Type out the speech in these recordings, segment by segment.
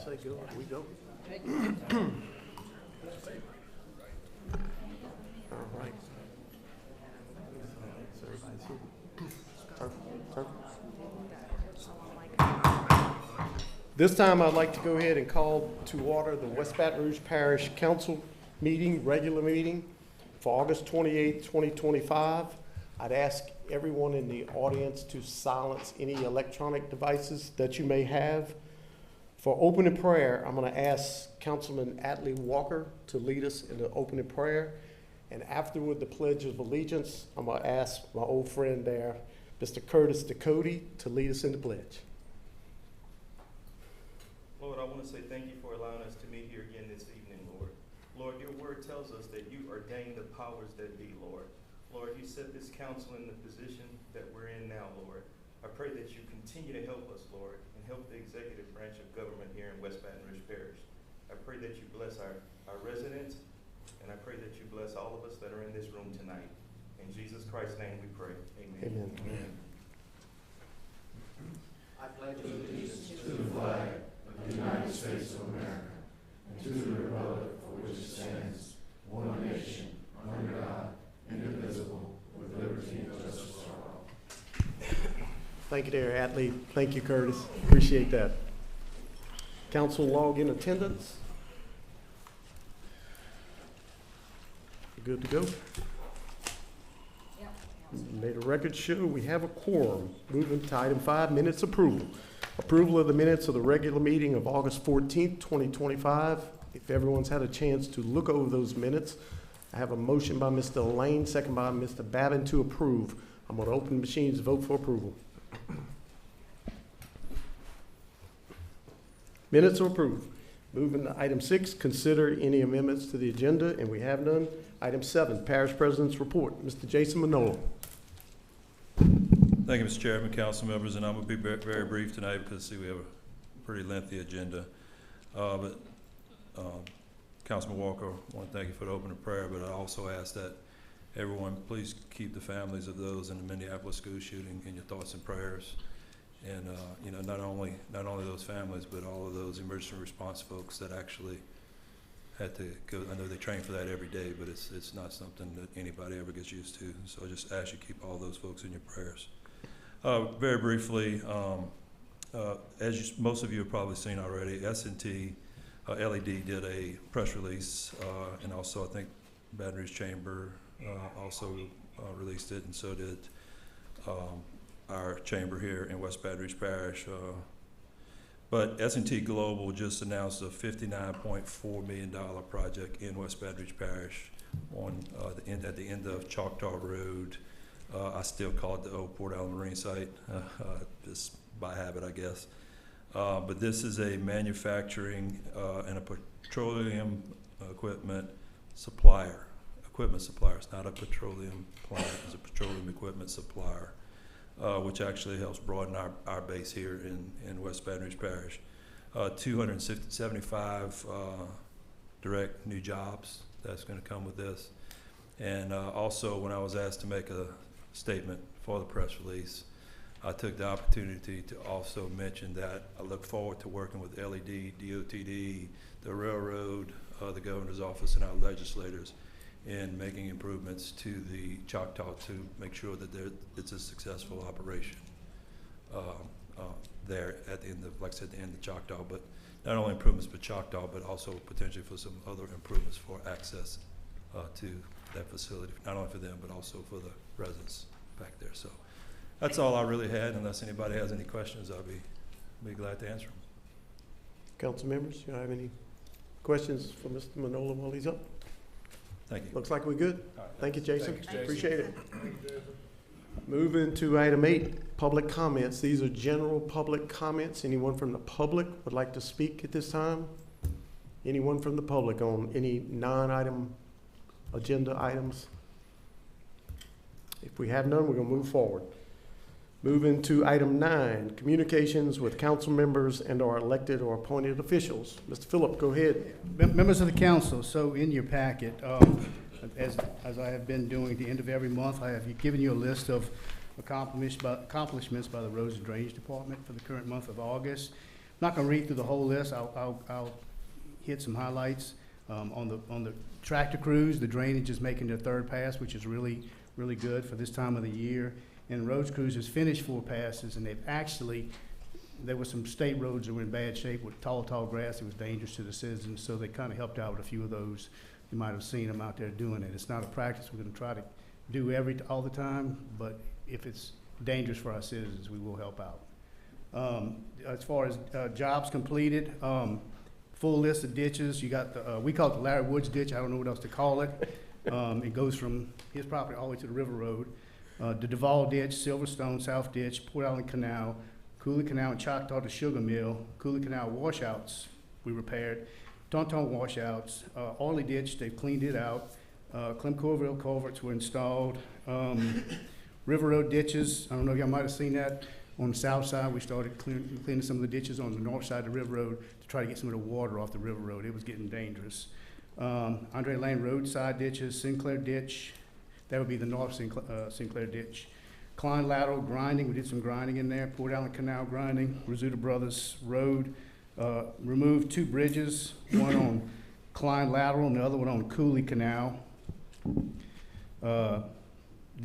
say go. We go. All right. So everybody's here. This time I'd like to go ahead and call to order the West Baton Rouge Parish Council meeting, regular meeting for August 28th, 2025. I'd ask everyone in the audience to silence any electronic devices that you may have. For opening prayer, I'm going to ask Councilman Atlee Walker to lead us in the opening prayer. And afterward, the Pledge of Allegiance, I'm going to ask my old friend there, Mr. Curtis Ducote, to lead us in the pledge. Lord, I want to say thank you for allowing us to meet here again this evening, Lord. Lord, your word tells us that you ordained the powers that be, Lord. Lord, you set this council in the position that we're in now, Lord. I pray that you continue to help us, Lord, and help the executive branch of government here in West Baton Rouge Parish. I pray that you bless our residents, and I pray that you bless all of us that are in this room tonight. In Jesus Christ's name we pray. Amen. Amen. Amen. I pledge allegiance to the flag of the United States of America and to the republic for which it stands, one nation, under God, indivisible, with liberty and justice for all. Thank you there, Atlee. Thank you, Curtis. Appreciate that. Council log in attendance. Good to go. May the record show we have a quorum. Moving to item 5, minutes approval. Approval of the minutes of the regular meeting of August 14th, 2025. If everyone's had a chance to look over those minutes, I have a motion by Mr. Lane, second by Mr. Babin to approve. I'm going to open the machines to vote for approval. Minutes are approved. Moving to item 6, consider any amendments to the agenda, and we have none. Item 7, Parish President's Report. Mr. Jason Manolo. Thank you, Mr. Chairman, council members, and I'm going to be very brief tonight because see we have a pretty lengthy agenda. Councilman Walker, I want to thank you for the opening prayer, but I also ask that everyone please keep the families of those in the Minneapolis school shooting in your thoughts and prayers. And you know, not only those families, but all of those emergency response folks that actually had to go. I know they train for that every day, but it's not something that anybody ever gets used to. So I just ask you to keep all those folks in your prayers. Very briefly, as most of you have probably seen already, S&T LED did a press release, and also I think Baton Rouge Chamber also released it, and so did our chamber here in West Baton Rouge Parish. But S&T Global just announced a $59.4 million project in West Baton Rouge Parish on at the end of Choctaw Road. I still call it the old Port Allen Marine site, just by habit, I guess. But this is a manufacturing and a petroleum equipment supplier. It's not a petroleum plant, it's a petroleum equipment supplier, which actually helps broaden our base here in West Baton Rouge Parish. 275 direct new jobs that's going to come with this. And also, when I was asked to make a statement for the press release, I took the opportunity to also mention that I look forward to working with LED, DOTD, the railroad, the governor's office, and our legislators in making improvements to the Choctaw to make sure that it's a successful operation there at the end of, like I said, the end of Choctaw. But not only improvements for Choctaw, but also potentially for some other improvements for access to that facility, not only for them, but also for the residents back there. So that's all I really had. Unless anybody has any questions, I'll be glad to answer them. Council members, you have any questions for Mr. Manolo while he's up? Thank you. Looks like we're good. All right, Thank you, Jason. Thanks, Jason. Appreciate it. Moving to item 8, public comments. These are general public comments. Anyone from the public would like to speak at this time? Anyone from the public on any non-item agenda items? If we have none, we're going to move forward. Moving to item 9, communications with council members and our elected or appointed officials. Mr. Phillip, go ahead. Members of the council, so in your packet, as I have been doing at the end of every month, I have given you a list of accomplishments by the Roads and Drainage Department for the current month of August. not gonna read through the whole list. I'll hit some highlights. On the tractor crews, the drainage is making their third pass, which is really good for this time of the year. And roads crews has finished 4 passes, and there were some state roads that were in bad shape with tall grass. It was dangerous to the citizens, so they kind of helped out with a few of those. You might have seen them out there doing it. It's not a practice we're gonna try to do all the time, but if it's dangerous for our citizens, we will help out. As far as jobs completed, full list of ditches. You got the, we call it the Larry Woods ditch. I don't know what else to call it. It goes from his property all the way to the River Road. The Duval ditch, Silverstone South ditch, Port Island Canal, Cooley Canal and Choctaw to Sugar Mill, Cooley Canal washouts we repaired, Tauntaun washouts, Orley ditch, they've cleaned it out. Clemcorville culverts were installed. River Road ditches, I don't know if y'all might have seen that. On the south side, we started cleaning some of the ditches on the north side of the River Road to try to get some of the water off the River Road. It was getting dangerous. Andre Lane roadside ditches, Sinclair ditch, that would be the north Sinclair ditch. Klein lateral grinding, we did some grinding in there. Port Allen Canal grinding, Rizzuto Brothers Road. Removed 2 bridges, one on Klein lateral and the other one on Cooley Canal.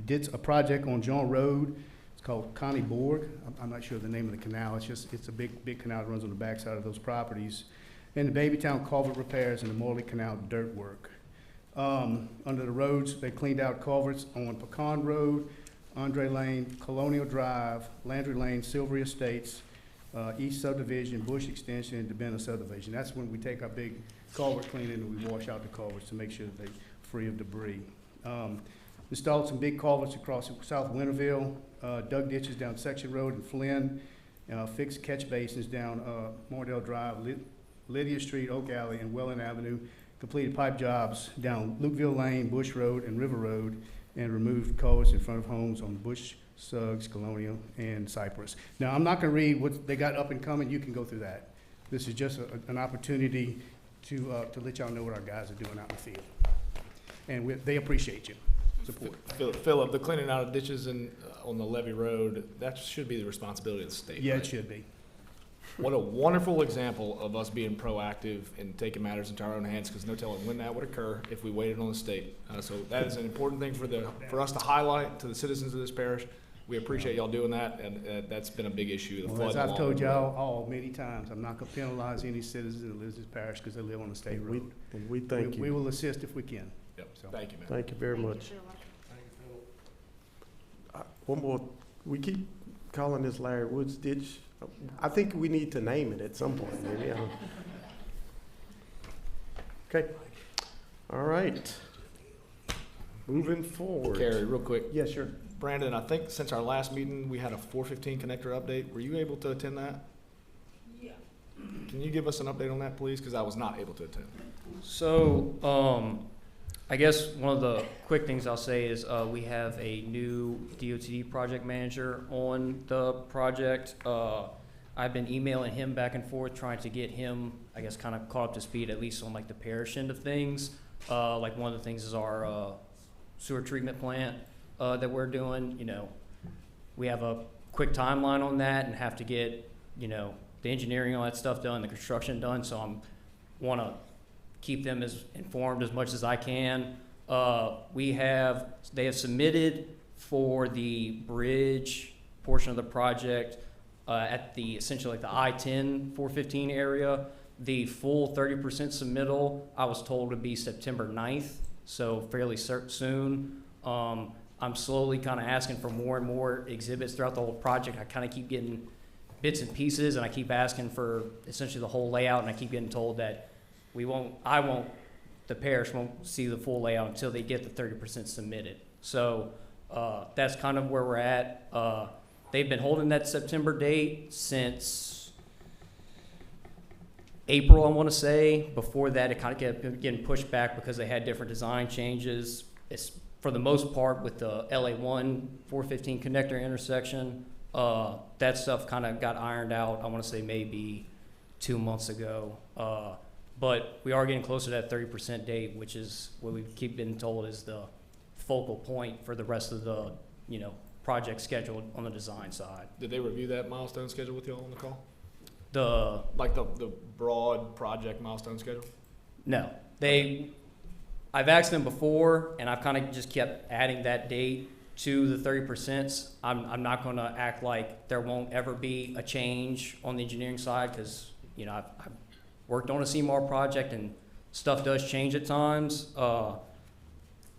Did a project on John Road. It's called Connie Borg. I'm not sure the name of the canal. It's a big canal that runs on the backside of those properties. And the Babytown culvert repairs and the Morley Canal dirt work. Under the roads, they cleaned out culverts on Pecan Road, Andre Lane, Colonial Drive, Landry Lane, Silvery Estates, East Subdivision, Bush Extension, and DeBena Subdivision. That's when we take our big culvert cleaning and we wash out the culverts to make sure that they're free of debris. Installed some big culverts across South Winterville, dug ditches down Section Road and Flynn, fixed catch basins down Mordell Drive, Lydia Street, Oak Alley, and Welland Avenue, completed pipe jobs down Lukeville Lane, Bush Road, and River Road, and removed culverts in front of homes on Bush, Suggs, Colonial, and Cypress. Now, I'm not gonna read what they got up and coming. You can go through that. This is just an opportunity to let y'all know what our guys are doing out in the field. And they appreciate you. Support. Philip, the cleaning out of ditches on the Levee Road, that should be the responsibility of the state. Yeah, right? it should be. What a wonderful example of us being proactive and taking matters into our own hands, because no telling when that would occur if we waited on the state. So that is an important thing for us to highlight to the citizens of this parish. We appreciate y'all doing that, and that's been a big issue. Well, as I've told y'all all many times, I'm not gonna penalize any citizen that lives in this parish because they live on the state road. We thank you. We will assist if we can. Yep. So. Thank you, man. Thank you very much. One more, we keep calling this Larry Woods ditch. I think we need to name it at some point, maybe. Okay. All right. Moving forward. Carrie, real quick. Yeah, sure. Brandon, I think since our last meeting, we had a 415 connector update. Were you able to attend that? Yeah. Can you give us an update on that, please? Because I was not able to attend. So, I guess one of the quick things I'll say is we have a new DOTD project manager on the project. I've been emailing him back and forth, trying to get him, I guess, kind of caught up to speed, at least on like the parish end of things. Like one of the things is our sewer treatment plant that we're doing. You know, we have a quick timeline on that and have to get, you know, the engineering, all that stuff done, the construction done. So want to keep them as informed as much as I can. They have submitted for the bridge portion of the project at the essentially like the I-10 415 area. The full 30% submittal, I was told, would be September 9th, so fairly soon. I'm slowly kind of asking for more and more exhibits throughout the whole project. I kind of keep getting bits and pieces, and I keep asking for essentially the whole layout, and I keep getting told that the parish won't see the full layout until they get the 30% submitted. So that's kind of where we're at. They've been holding that September date since April, I want to say. Before that, it kind of kept getting pushed back because they had different design changes. It's for the most part with the LA1 415 connector intersection. That stuff kind of got ironed out, I want to say maybe 2 months ago. But we are getting closer to that 30% date, which is what we keep being told is the focal point for the rest of the, project scheduled on the design side. Did they review that milestone schedule with y'all on the call? Like the broad project milestone schedule? No, I've asked them before, and I've kind of just kept adding that date to the 30%. I'm not going to act like there won't ever be a change on the engineering side, because, you know, I've worked on a CMAR project and stuff does change at times.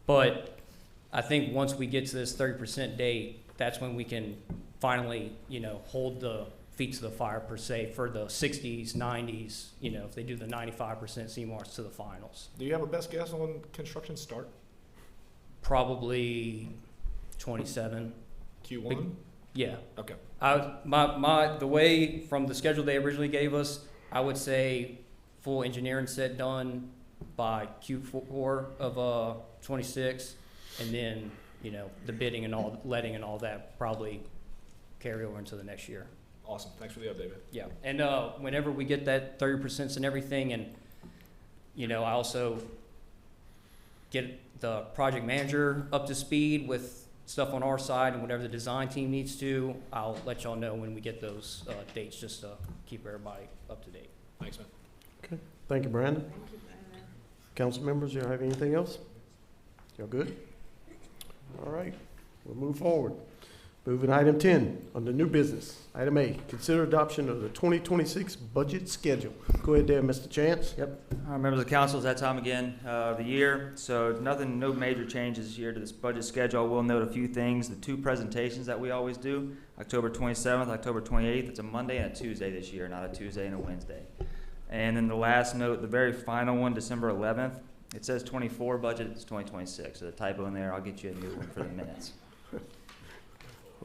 But I think once we get to this 30% date, that's when we can finally, you know, hold the feet to the fire per se for the 60s, 90s, you know, if they do the 95% CMARs to the finals. Do you have a best guess on construction start? Probably 27. Q1? Yeah. Okay. The way from the schedule they originally gave us, I would say full engineering set done by Q4 of 26, and then, you know, the bidding and all, letting and all that probably carry over into the next year. Awesome. Thanks for the update, man. Yeah, and whenever we get that 30% and everything, and, you know, I also get the project manager up to speed with stuff on our side, and whatever the design team needs to, I'll let y'all know when we get those dates, just to keep everybody up to date. Thanks, man. Okay, thank you, Brandon. Council members, you have anything else? Y'all good? All right, we'll move forward. Moving to item 10, under new business. Item A, consider adoption of the 2026 budget schedule. Go ahead there, Mr. Chance. Yep. Members of the council, it's that time again of the year. So no major changes here to this budget schedule. I will note a few things. The two presentations that we always do, October 27th, October 28th. It's a Monday and a Tuesday this year, not a Tuesday and a Wednesday. And then the last note, the very final one, December 11th, it says 24 budget, it's 2026. So the typo in there, I'll get you a new one for the minutes.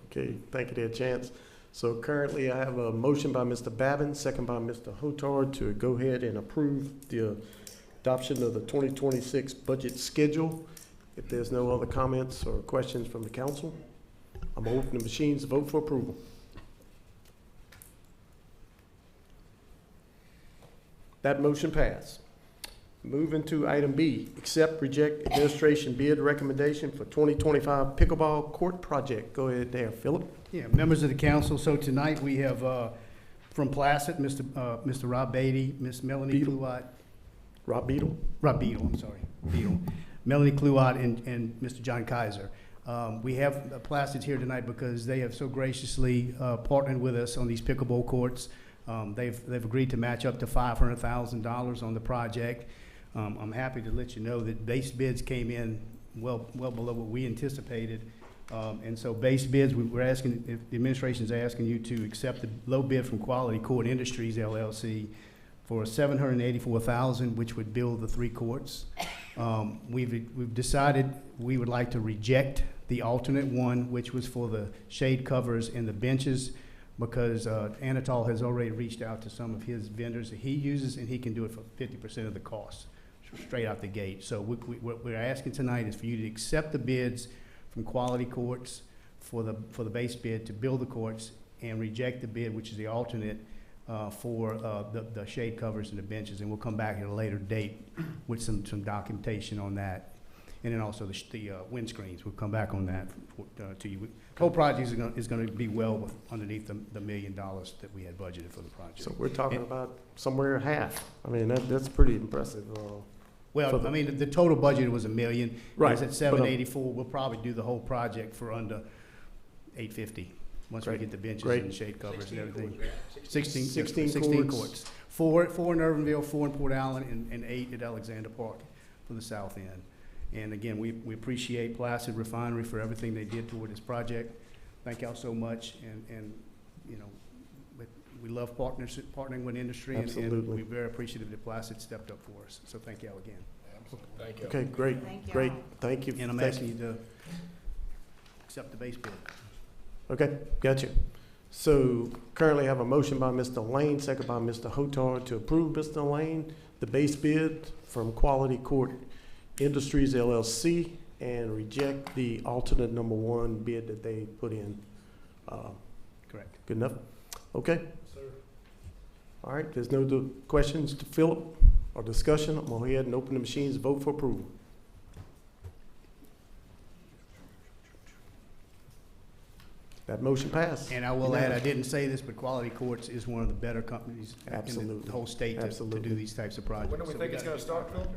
Okay, thank you there, Chance. So currently I have a motion by Mr. Babin, second by Mr. Hotard to go ahead and approve the adoption of the 2026 budget schedule. If there's no other comments or questions from the council, I'm gonna open the machines to vote for approval. That motion passed. Moving to item B, accept, reject administration bid recommendation for 2025 pickleball court project. Go ahead there, Philip. Yeah, members of the council, so tonight we have, from Placid, Mr. Rob Beatty, Miss Melanie Beadle. Cluat. Rob Beadle. Rob Beadle, I'm sorry, Beadle. Melanie Cluat and Mr. John Kaiser. We have Placid here tonight because they have so graciously partnered with us on these pickleball courts. They've agreed to match up to $500,000 on the project. I'm happy to let you know that base bids came in well below what we anticipated. And so base bids, we're asking, if the administration's asking you to accept the low bid from Quality Court Industries LLC for $784,000, which would build the 3 courts. We've decided we would like to reject the alternate one, which was for the shade covers and the benches, because Anatol has already reached out to some of his vendors that he uses, and he can do it for 50% of the cost, straight out the gate. So what we're asking tonight is for you to accept the bids from Quality Courts for the base bid to build the courts, and reject the bid, which is the alternate, for the shade covers and the benches. And we'll come back at a later date with some documentation on that. And then also the windscreens, we'll come back on that to you. The whole project is going to be well underneath the $1 million that we had budgeted for the project. So we're talking about somewhere half. I mean, that's pretty impressive. Well, I mean, the total budget was $1 million. Right. It's at 784. We'll probably do the whole project for under 850 once we get the benches Great. and shade covers and everything. 16 courts. 4 in Irvinville, 4 in Port Allen, and 8 at Alexander Park for the south end. And again, we appreciate Placid Refinery for everything they did toward this project. Thank y'all so much, and you know, we love partnering with industry, and we're very appreciative that Placid stepped up for us. So thank y'all again. Thank you. Okay, great, great. Thank you. And I'm asking you to accept the base bid. Okay, gotcha. So currently I have a motion by Mr. Lane, second by Mr. Hotard to approve, Mr. Lane, the base bid from Quality Court Industries LLC, and reject the alternate number 1 bid that they put in. Correct. Good enough? Okay. Sir. All right, there's no questions to Philip or discussion. I'm going to go ahead and open the machines, vote for approval. That motion passed. And I will add, I didn't say this, but Quality Courts is one of the better companies in Absolutely. the whole state to Absolutely. do these types of projects. When do we So think it's gotta gonna start, Phil?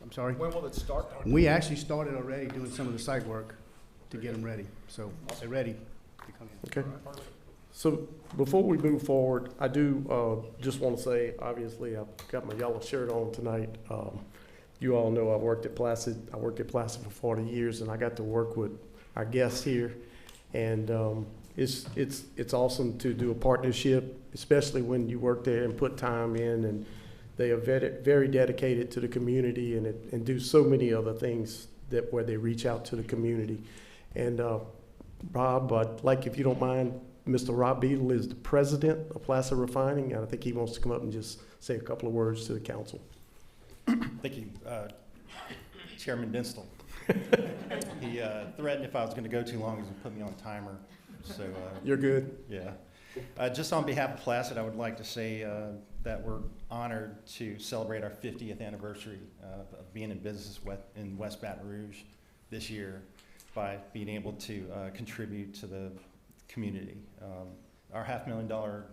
I'm sorry? When will it start? We actually started already doing some of the site work to get them ready, so they're ready to come in. Okay. So before we move forward, I do just want to say, obviously, I've got my yellow shirt on tonight. You all know I worked at Placid. I worked at Placid for 40 years, and I got to work with our guests here. And it's awesome to do a partnership, especially when you work there and put time in, and they are very dedicated to the community and do so many other things where they reach out to the community. And Rob, I'd like, if you don't mind, Mr. Rob Beadle is the president of Placid Refining, and I think he wants to come up and just say a couple of words to the council. Thank you. Chairman Dinstel. He threatened if I was going to go too long, he was going to put me on timer. So You're good. yeah. Just on behalf of Placid, I would like to say that we're honored to celebrate our 50th anniversary of being in business in West Baton Rouge this year by being able to contribute to the community. Our $500,000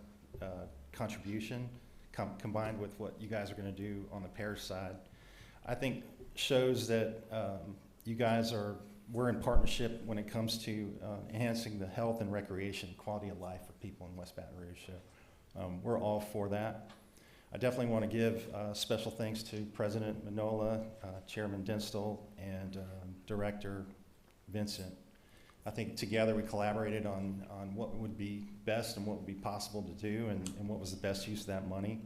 contribution combined with what you guys are going to do on the parish side, I think shows that you guys we're in partnership when it comes to enhancing the health and recreation quality of life for people in West Baton Rouge. So we're all for that. I definitely want to give special thanks to President Manola, Chairman Dinstel, and Director Vincent. I think together we collaborated on what would be best and what would be possible to do and what was the best use of that money.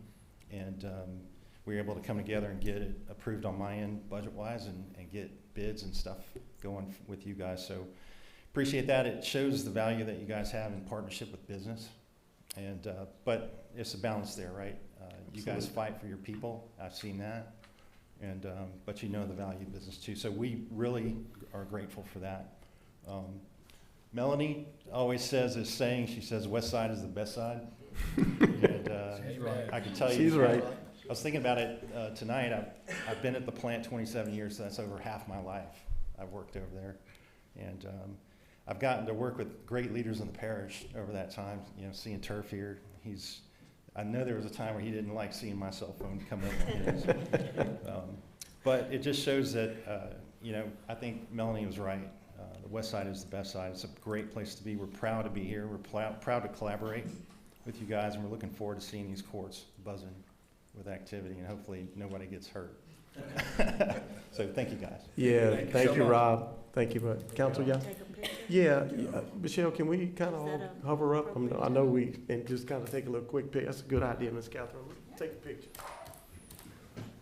And we were able to come together and get it approved on my end budget-wise and get bids and stuff going with you guys. So appreciate that. It shows the value that you guys have in partnership with business. And but it's a balance there, right? You guys fight for your people. I've seen that. And but you know the value of business too. So we really are grateful for that. Melanie always says this saying, she says, West Side is the best side. And I can tell you. She's right. I was thinking about it tonight. I've been at the plant 27 years, so that's over half my life. I've worked over there. And I've gotten to work with great leaders in the parish over that time, you know, seeing Turf here. I know there was a time where he didn't like seeing my cell phone come in. But it just shows that, you know, I think Melanie was right. The West Side is the best side. It's a great place to be. We're proud to be here. We're proud to collaborate with you guys, and we're looking forward to seeing these courts buzzing with activity, and hopefully nobody gets hurt. So thank you, guys. Yeah, thank you, Rob. Thank you, bud. Council, yeah? Yeah, Michelle, can we kind of all hover up? I know and just kind of take a little quick pic. That's a good idea, Ms. Catherine. Take a picture.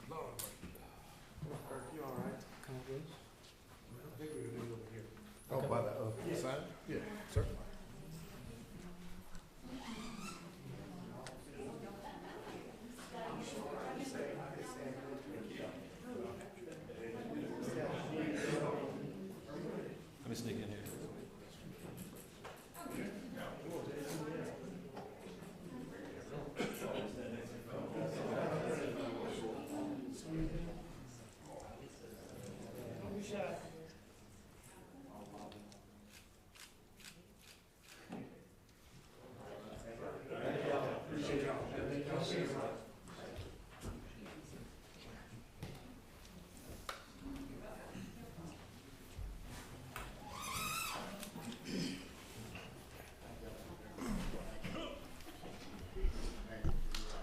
You all right? I think we're gonna do it over here. Oh, by the side? Yeah. Certainly. Let me sneak in here.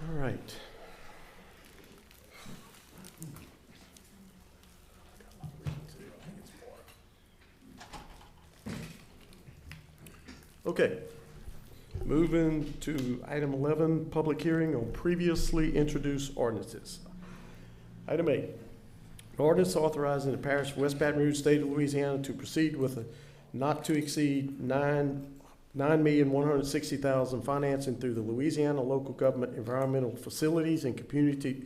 All right. Okay. Moving to item 11, public hearing on previously introduced ordinances. Item 8, an ordinance authorizing the parish of West Baton Rouge, state of Louisiana, to proceed with a not to exceed $9,160,000 financing through the Louisiana Local Government Environmental Facilities and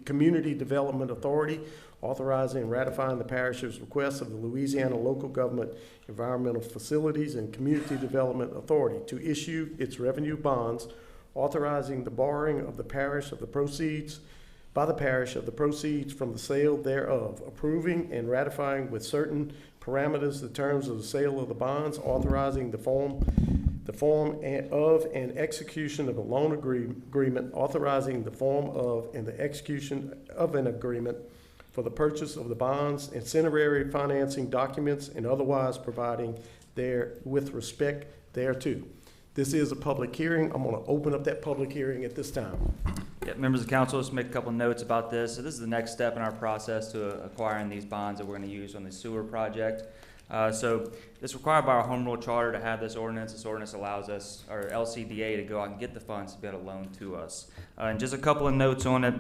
Community Development Authority, authorizing and ratifying the parish's request of the Louisiana Local Government Environmental Facilities and Community Development Authority to issue its revenue bonds, authorizing the borrowing of the parish of the proceeds by the parish of the proceeds from the sale thereof, approving and ratifying with certain parameters the terms of the sale of the bonds, authorizing the form the form of and execution of a loan agreement authorizing the form of and the execution of an agreement for the purchase of the bonds, ancillary financing documents, and otherwise providing there with respect thereto. This is a public hearing. I'm going to open up that public hearing at this time. Yeah, members of council, let's make a couple notes about this. So this is the next step in our process to acquiring these bonds that we're going to use on the sewer project. So it's required by our home rule charter to have this ordinance. This ordinance allows us, our LCDA, to go out and get the funds to be able to loan to us. And just a couple of notes on it.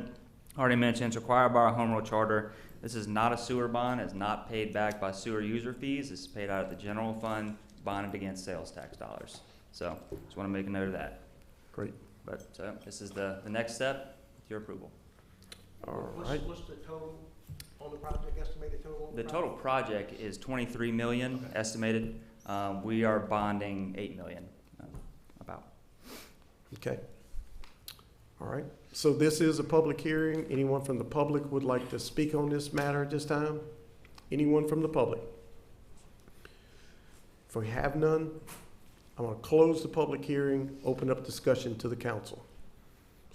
Already mentioned, it's required by our home rule charter. This is not a sewer bond. It's not paid back by sewer user fees. It's paid out of the general fund, bonded against sales tax dollars. So just want to make a note of that. Great. But this is the next step, your approval. All right. What's the total on the project, estimated total? The total project is 23 million estimated. We are bonding 8 million, about. Okay. All right. So this is a public hearing. Anyone from the public would like to speak on this matter at this time? Anyone from the public? If we have none, I'm going to close the public hearing, open up discussion to the council.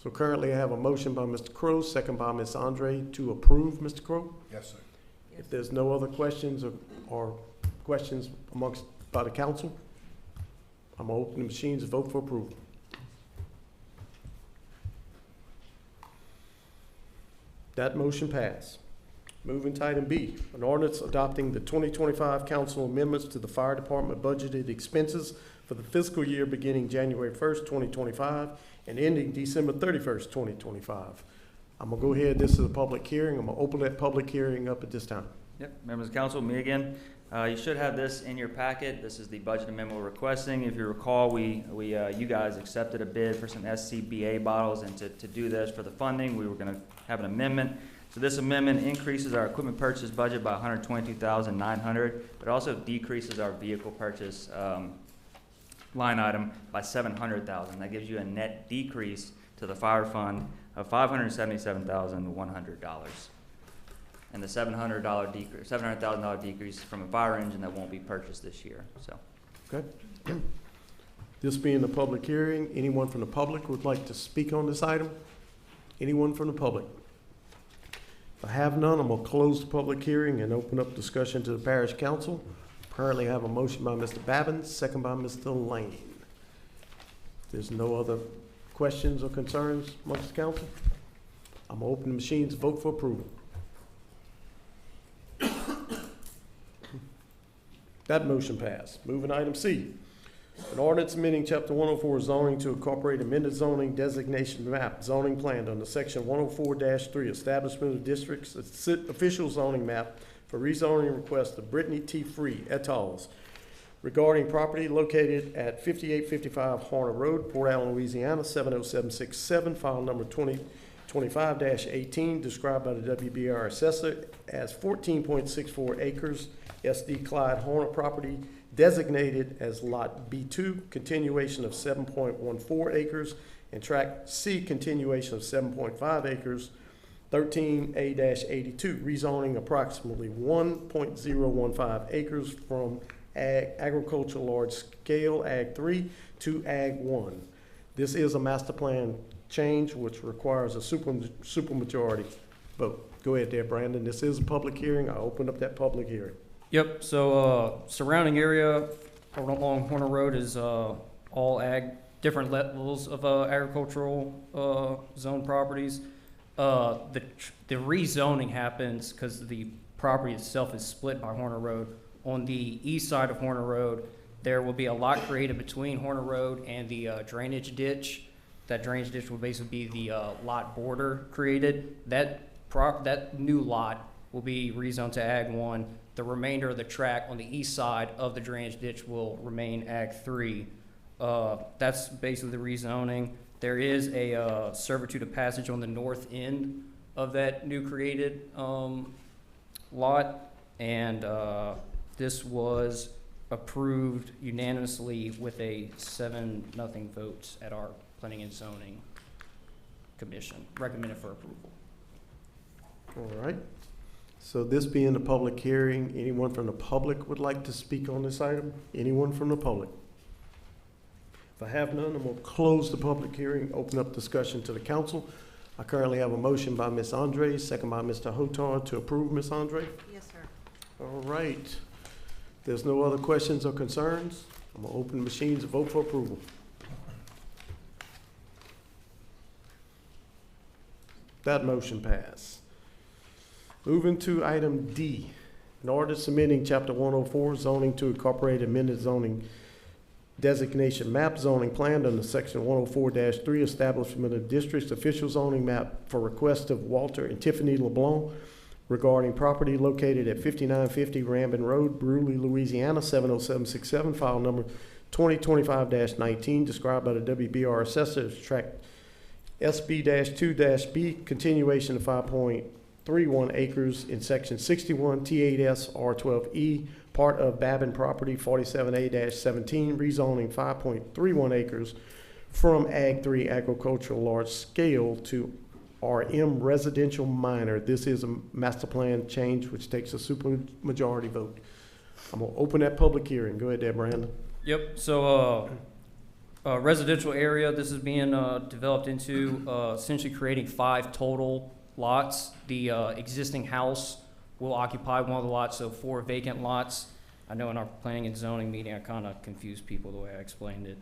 So currently I have a motion by Mr. Crowe, second by Ms. Andre to approve. Mr. Crowe? Yes, sir. If there's no other questions or questions by the council, I'm going to open the machines to vote for approval. That motion passed. Moving to item B, an ordinance adopting the 2025 council amendments to the fire department budgeted expenses for the fiscal year beginning January 1st, 2025 and ending December 31st, 2025. I'm going to go ahead. This is a public hearing. I'm going to open that public hearing up at this time. Yep, members of council, me again. You should have this in your packet. This is the budget amendment we're requesting. If you recall, you guys accepted a bid for some SCBA bottles, and to do this for the funding, we were going to have an amendment. So this amendment increases our equipment purchase budget by $122,900, but also decreases our vehicle purchase line item by $700,000. That gives you a net decrease to the fire fund of $577,100. And the $700,000 decrease from a fire engine that won't be purchased this year. So. Okay. This being the public hearing, anyone from the public would like to speak on this item? Anyone from the public? If I have none, I'm going to close the public hearing and open up discussion to the parish council. Currently I have a motion by Mr. Babin, second by Mr. Lane. If there's no other questions or concerns amongst the council, I'm going to open the machines to vote for approval. That motion passed. Moving to item C. An ordinance amending Chapter 104 zoning to incorporate amended zoning designation map zoning plan under Section 104-3 Establishment of Districts, official zoning map for rezoning request of Brittany T. Free et al. Regarding property located at 5855 Horner Road, Port Allen, Louisiana, 70767, file number 2025-18, described by the WBR assessor as 14.64 acres, SD Clyde Horner property, designated as Lot B2, continuation of 7.14 acres, and Tract C, continuation of 7.5 acres, 13A-82, rezoning approximately 1.015 acres from agricultural large scale, Ag 3, to Ag 1. This is a master plan change which requires a supermajority vote. Go ahead there, Brandon. This is a public hearing. I open up that public hearing. Yep, so surrounding area along Horner Road is all ag, different levels of agricultural zone properties. The rezoning happens because the property itself is split by Horner Road. On the east side of Horner Road, there will be a lot created between Horner Road and the drainage ditch. That drainage ditch will basically be the lot border created. That new lot will be rezoned to Ag 1. The remainder of the tract on the east side of the drainage ditch will remain Ag 3. That's basically the rezoning. There is a servitude of passage on the north end of that new created lot, and this was approved unanimously with a 7-0 vote at our Planning and Zoning Commission. Recommended for approval. All right. So this being the public hearing, anyone from the public would like to speak on this item? Anyone from the public? If I have none, I'm going to close the public hearing, open up discussion to the council. I currently have a motion by Ms. Andre, second by Mr. Hotar to approve, Ms. Andre. Yes, sir. All right. There's no other questions or concerns. I'm going to open the machines to vote for approval. That motion passed. Moving to item D, an ordinance amending Chapter 104 zoning to incorporate amended zoning designation map zoning plan under Section 104-3 establishment of districts official zoning map for request of Walter and Tiffany LeBlanc regarding property located at 5950 Rambin Road, Brewley, Louisiana, 70767, file number 2025-19, described by the WBR assessor as tract SB-2-B, continuation of 5.31 acres in section 61 T8S R12E, part of Babin property 47A-17, rezoning 5.31 acres from Ag 3 agricultural large scale to RM residential minor. This is a master plan change which takes a super majority vote. I'm gonna open that public hearing. Go ahead there, Brandon. Yep, so, residential area, this is being, developed into, essentially creating 5 total lots. The, existing house will occupy one of the lots, so 4 vacant lots. I know in our planning and zoning meeting, I kind of confused people the way I explained it.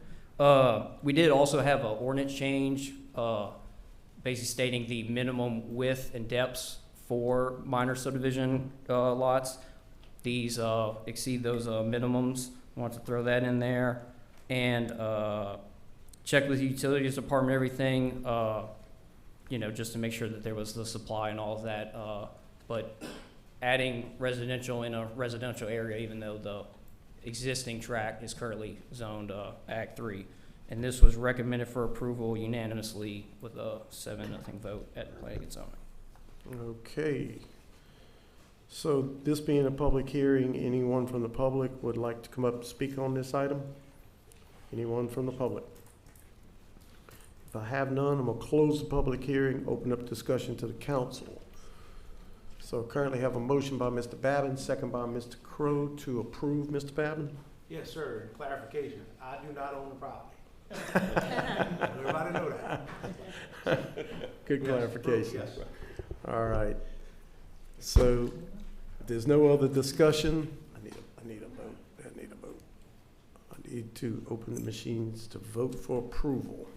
We did also have an ordinance change, basically stating the minimum width and depths for minor subdivision, lots. These, exceed those, minimums. Want to throw that in there. And check with the utilities department, everything, just to make sure that there was the supply and all of that. But adding residential in a residential area, even though the existing tract is currently zoned Ag 3. And this was recommended for approval unanimously with a 7-0 vote at planning and zoning. Okay. So this being a public hearing, anyone from the public would like to come up and speak on this item? Anyone from the public? If I have none, I'm gonna close the public hearing, open up discussion to the council. So currently have a motion by Mr. Babin, second by Mr. Crowe to approve. Mr. Babin? Yes, sir. Clarification, I do not own the property. Everybody know that. Good clarification. Yes. All right. So if there's no other discussion, I need a vote. I need to open the machines to vote for approval.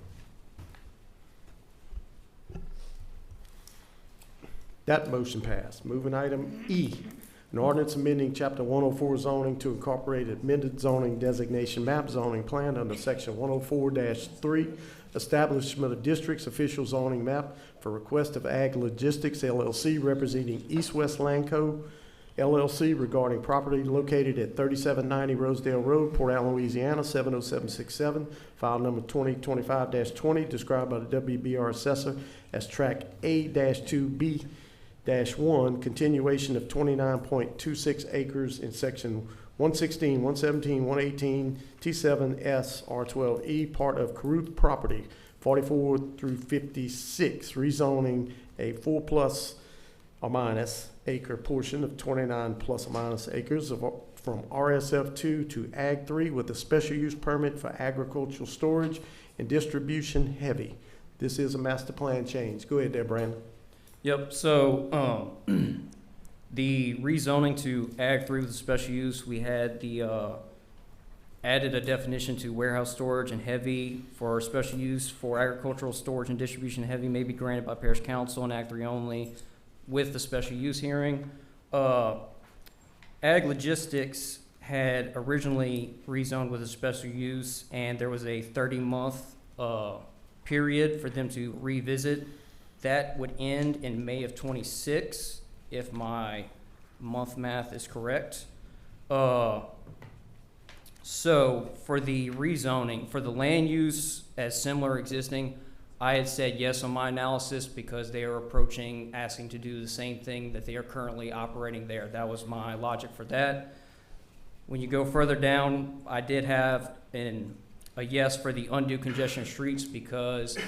That motion passed. Moving item E, an ordinance amending Chapter 104 zoning to incorporate amended zoning designation map zoning plan under Section 104-3, establishment of districts official zoning map for request of Ag Logistics LLC representing East West Landco LLC regarding property located at 3790 Rosedale Road, Port Allen, Louisiana, 70767, file number 2025-20, described by the WBR assessor as tract A-2B-1, continuation of 29.26 acres in section 116, 117, 118, T7S R12E, part of Caruth property, 44 through 56, rezoning a 4 plus or minus acre portion of 29 plus or minus acres from RSF2 to Ag 3 with a special use permit for agricultural storage and distribution heavy. This is a master plan change. Go ahead there, Brandon. Yep, so the rezoning to Ag 3 with a special use, we had the added a definition to warehouse storage and heavy for special use for agricultural storage and distribution heavy may be granted by Parish Council and Ag 3 only with the special use hearing. Ag Logistics had originally rezoned with a special use, and there was a 30-month period for them to revisit. That would end in May of 26, if my month math is correct. So for the rezoning, for the land use as similar existing, I had said yes on my analysis because they are approaching asking to do the same thing that they are currently operating there. That was my logic for that. When you go further down, I did have a yes for the undue congestion of streets because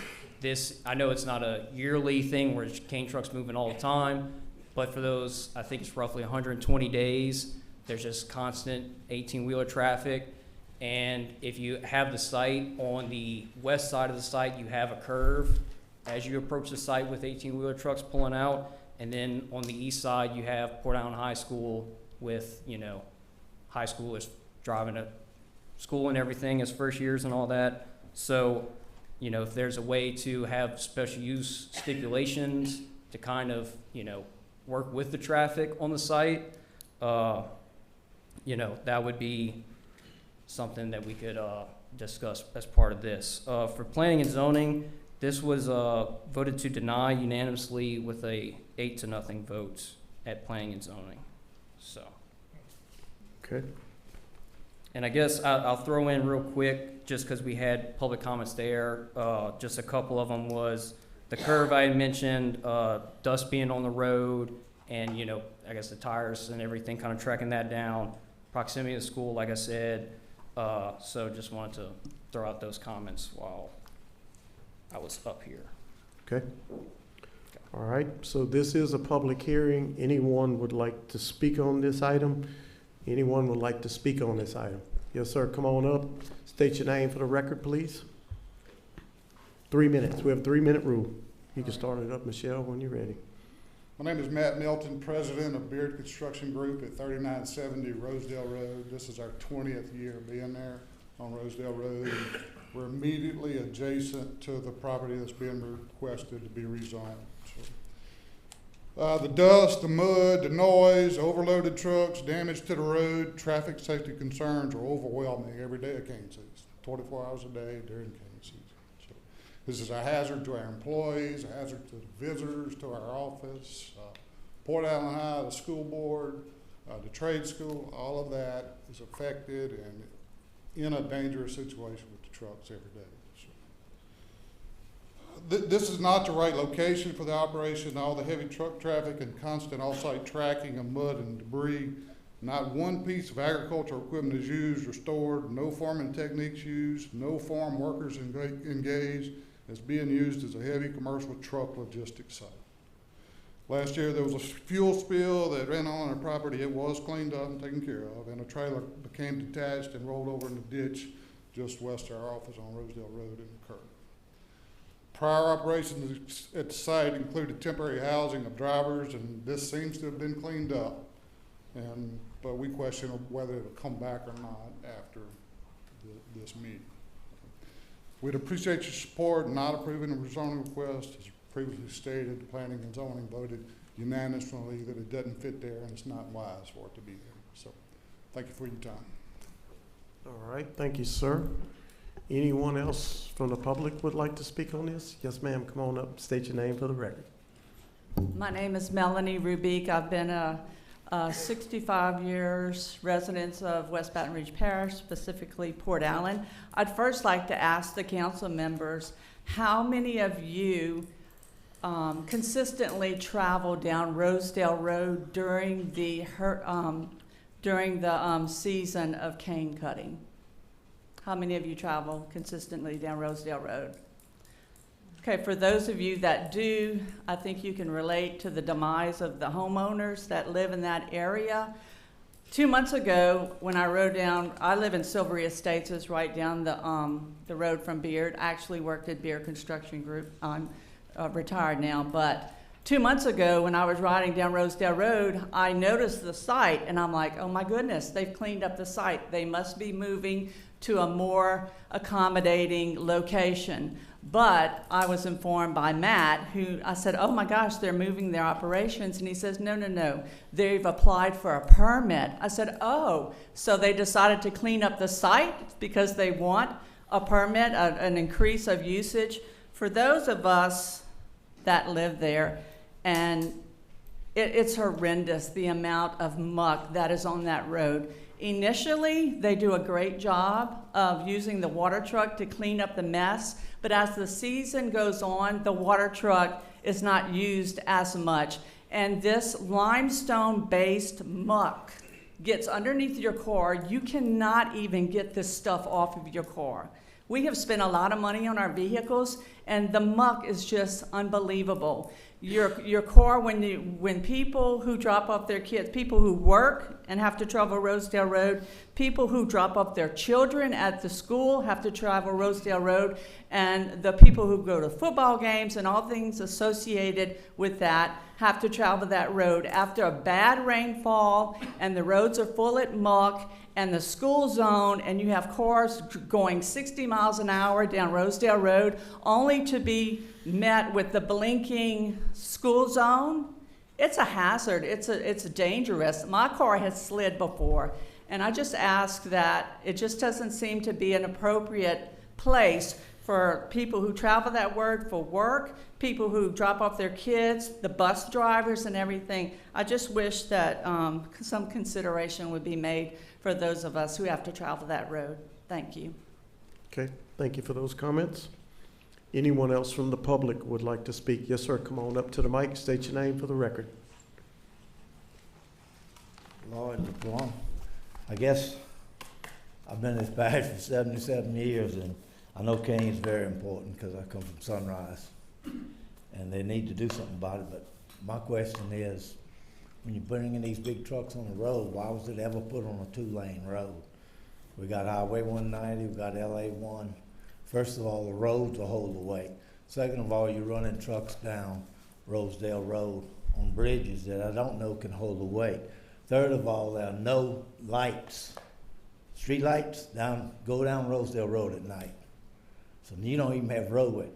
this, I know it's not a yearly thing where cane trucks moving all the time, but for those, I think it's roughly 120 days, there's just constant 18-wheeler traffic. And if you have the site on the west side of the site, you have a curve as you approach the site with 18-wheeler trucks pulling out. And then on the east side, you have Port Allen High School with, high schoolers driving to school and everything as first years and all that. So, if there's a way to have special use stipulations to kind of, work with the traffic on the site, that would be something that we could discuss as part of this. For planning and zoning, this was voted to deny unanimously with a 8-0 vote at planning and zoning. So. Okay. And I guess I'll throw in real quick, just because we had public comments there, just a couple of them was the curve I had mentioned, dust being on the road, and, I guess the tires and everything kind of tracking that down, proximity to school, like I said. So just wanted to throw out those comments while I was up here. Okay. All right, so this is a public hearing. Anyone would like to speak on this item? Anyone would like to speak on this item? Yes, sir, come on up. State your name for the record, please. 3 minutes. We have a 3-minute rule. You can start it up, Michelle, when you're ready. My name is Matt Milton, president of Beard Construction Group at 3970 Rosedale Road. This is our 20th year being there on Rosedale Road. We're immediately adjacent to the property that's being requested to be rezoned. The dust, the mud, the noise, overloaded trucks, damage to the road, traffic safety concerns are overwhelming every day of cane season, 24 hours a day during cane season. So this is a hazard to our employees, a hazard to the visitors to our office, Port Allen High, the school board, the trade school, all of that is affected and in a dangerous situation with the trucks every day. This is not the right location for the operation. All the heavy truck traffic and constant off-site tracking of mud and debris. Not one piece of agricultural equipment is used or stored. No farming techniques used. No farm workers engaged. It's being used as a heavy commercial truck logistics site. Last year there was a fuel spill that ran on our property. It was cleaned up and taken care of, and a trailer became detached and rolled over in the ditch just west of our office on Rosedale Road in the curve. Prior operations at the site included temporary housing of drivers, and this seems to have been cleaned up. But we question whether it'll come back or not after this meeting. We'd appreciate your support in not approving the rezoning request. As previously stated, the planning and zoning voted unanimously that it doesn't fit there and it's not wise for it to be there. So thank you for your time. All right, thank you, sir. Anyone else from the public would like to speak on this? Yes, ma'am, come on up, state your name for the record. My name is Melanie Rubik. I've been a 65 years resident of West Baton Rouge Parish, specifically Port Allen. I'd first like to ask the council members, how many of you consistently travel down Rosedale Road during the season of cane cutting? How many of you travel consistently down Rosedale Road? Okay, for those of you that do, I think you can relate to the demise of the homeowners that live in that area. 2 months ago, when I rode down, I live in Silvery Estates, it's right down the road from Beard. I actually worked at Beard Construction Group. I'm retired now, but 2 months ago, when I was riding down Rosedale Road, I noticed the site, and I'm like, oh my goodness, they've cleaned up the site. They must be moving to a more accommodating location. But I was informed by Matt, who I said, oh my gosh, they're moving their operations. And he says, no, they've applied for a permit. I said, oh, so they decided to clean up the site because they want a permit, an increase of usage. For those of us that live there, and it's horrendous, the amount of muck that is on that road. Initially, they do a great job of using the water truck to clean up the mess, but as the season goes on, the water truck is not used as much. And this limestone-based muck gets underneath your car. You cannot even get this stuff off of your car. We have spent a lot of money on our vehicles, and the muck is just unbelievable. Your car, when people who drop off their kids, people who work and have to travel Rosedale Road, people who drop off their children at the school have to travel Rosedale Road, and the people who go to football games and all things associated with that have to travel that road. After a bad rainfall and the roads are full of muck and the school zone, and you have cars going 60 miles an hour down Rosedale Road, only to be met with the blinking school zone, it's a hazard. It's dangerous. My car has slid before, and I just ask that it just doesn't seem to be an appropriate place for people who travel that road for work, people who drop off their kids, the bus drivers and everything. I just wish that some consideration would be made for those of us who have to travel that road. Thank you. Okay, thank you for those comments. Anyone else from the public would like to speak? Yes, sir, come on up to the mic, state your name for the record. Lloyd LeBlanc. I guess I've been in this parish for 77 years, and I know Kane's very important because I come from Sunrise, and they need to do something about it. But my question is, when you're bringing these big trucks on the road, why was it ever put on a 2-lane road? We got Highway 190, we got LA 1. First of all, the roads will hold the weight. Second of all, you're running trucks down Rosedale Road on bridges that I don't know can hold the weight. Third of all, there are no lights, street lights go down Rosedale Road at night. So you don't even have roadway.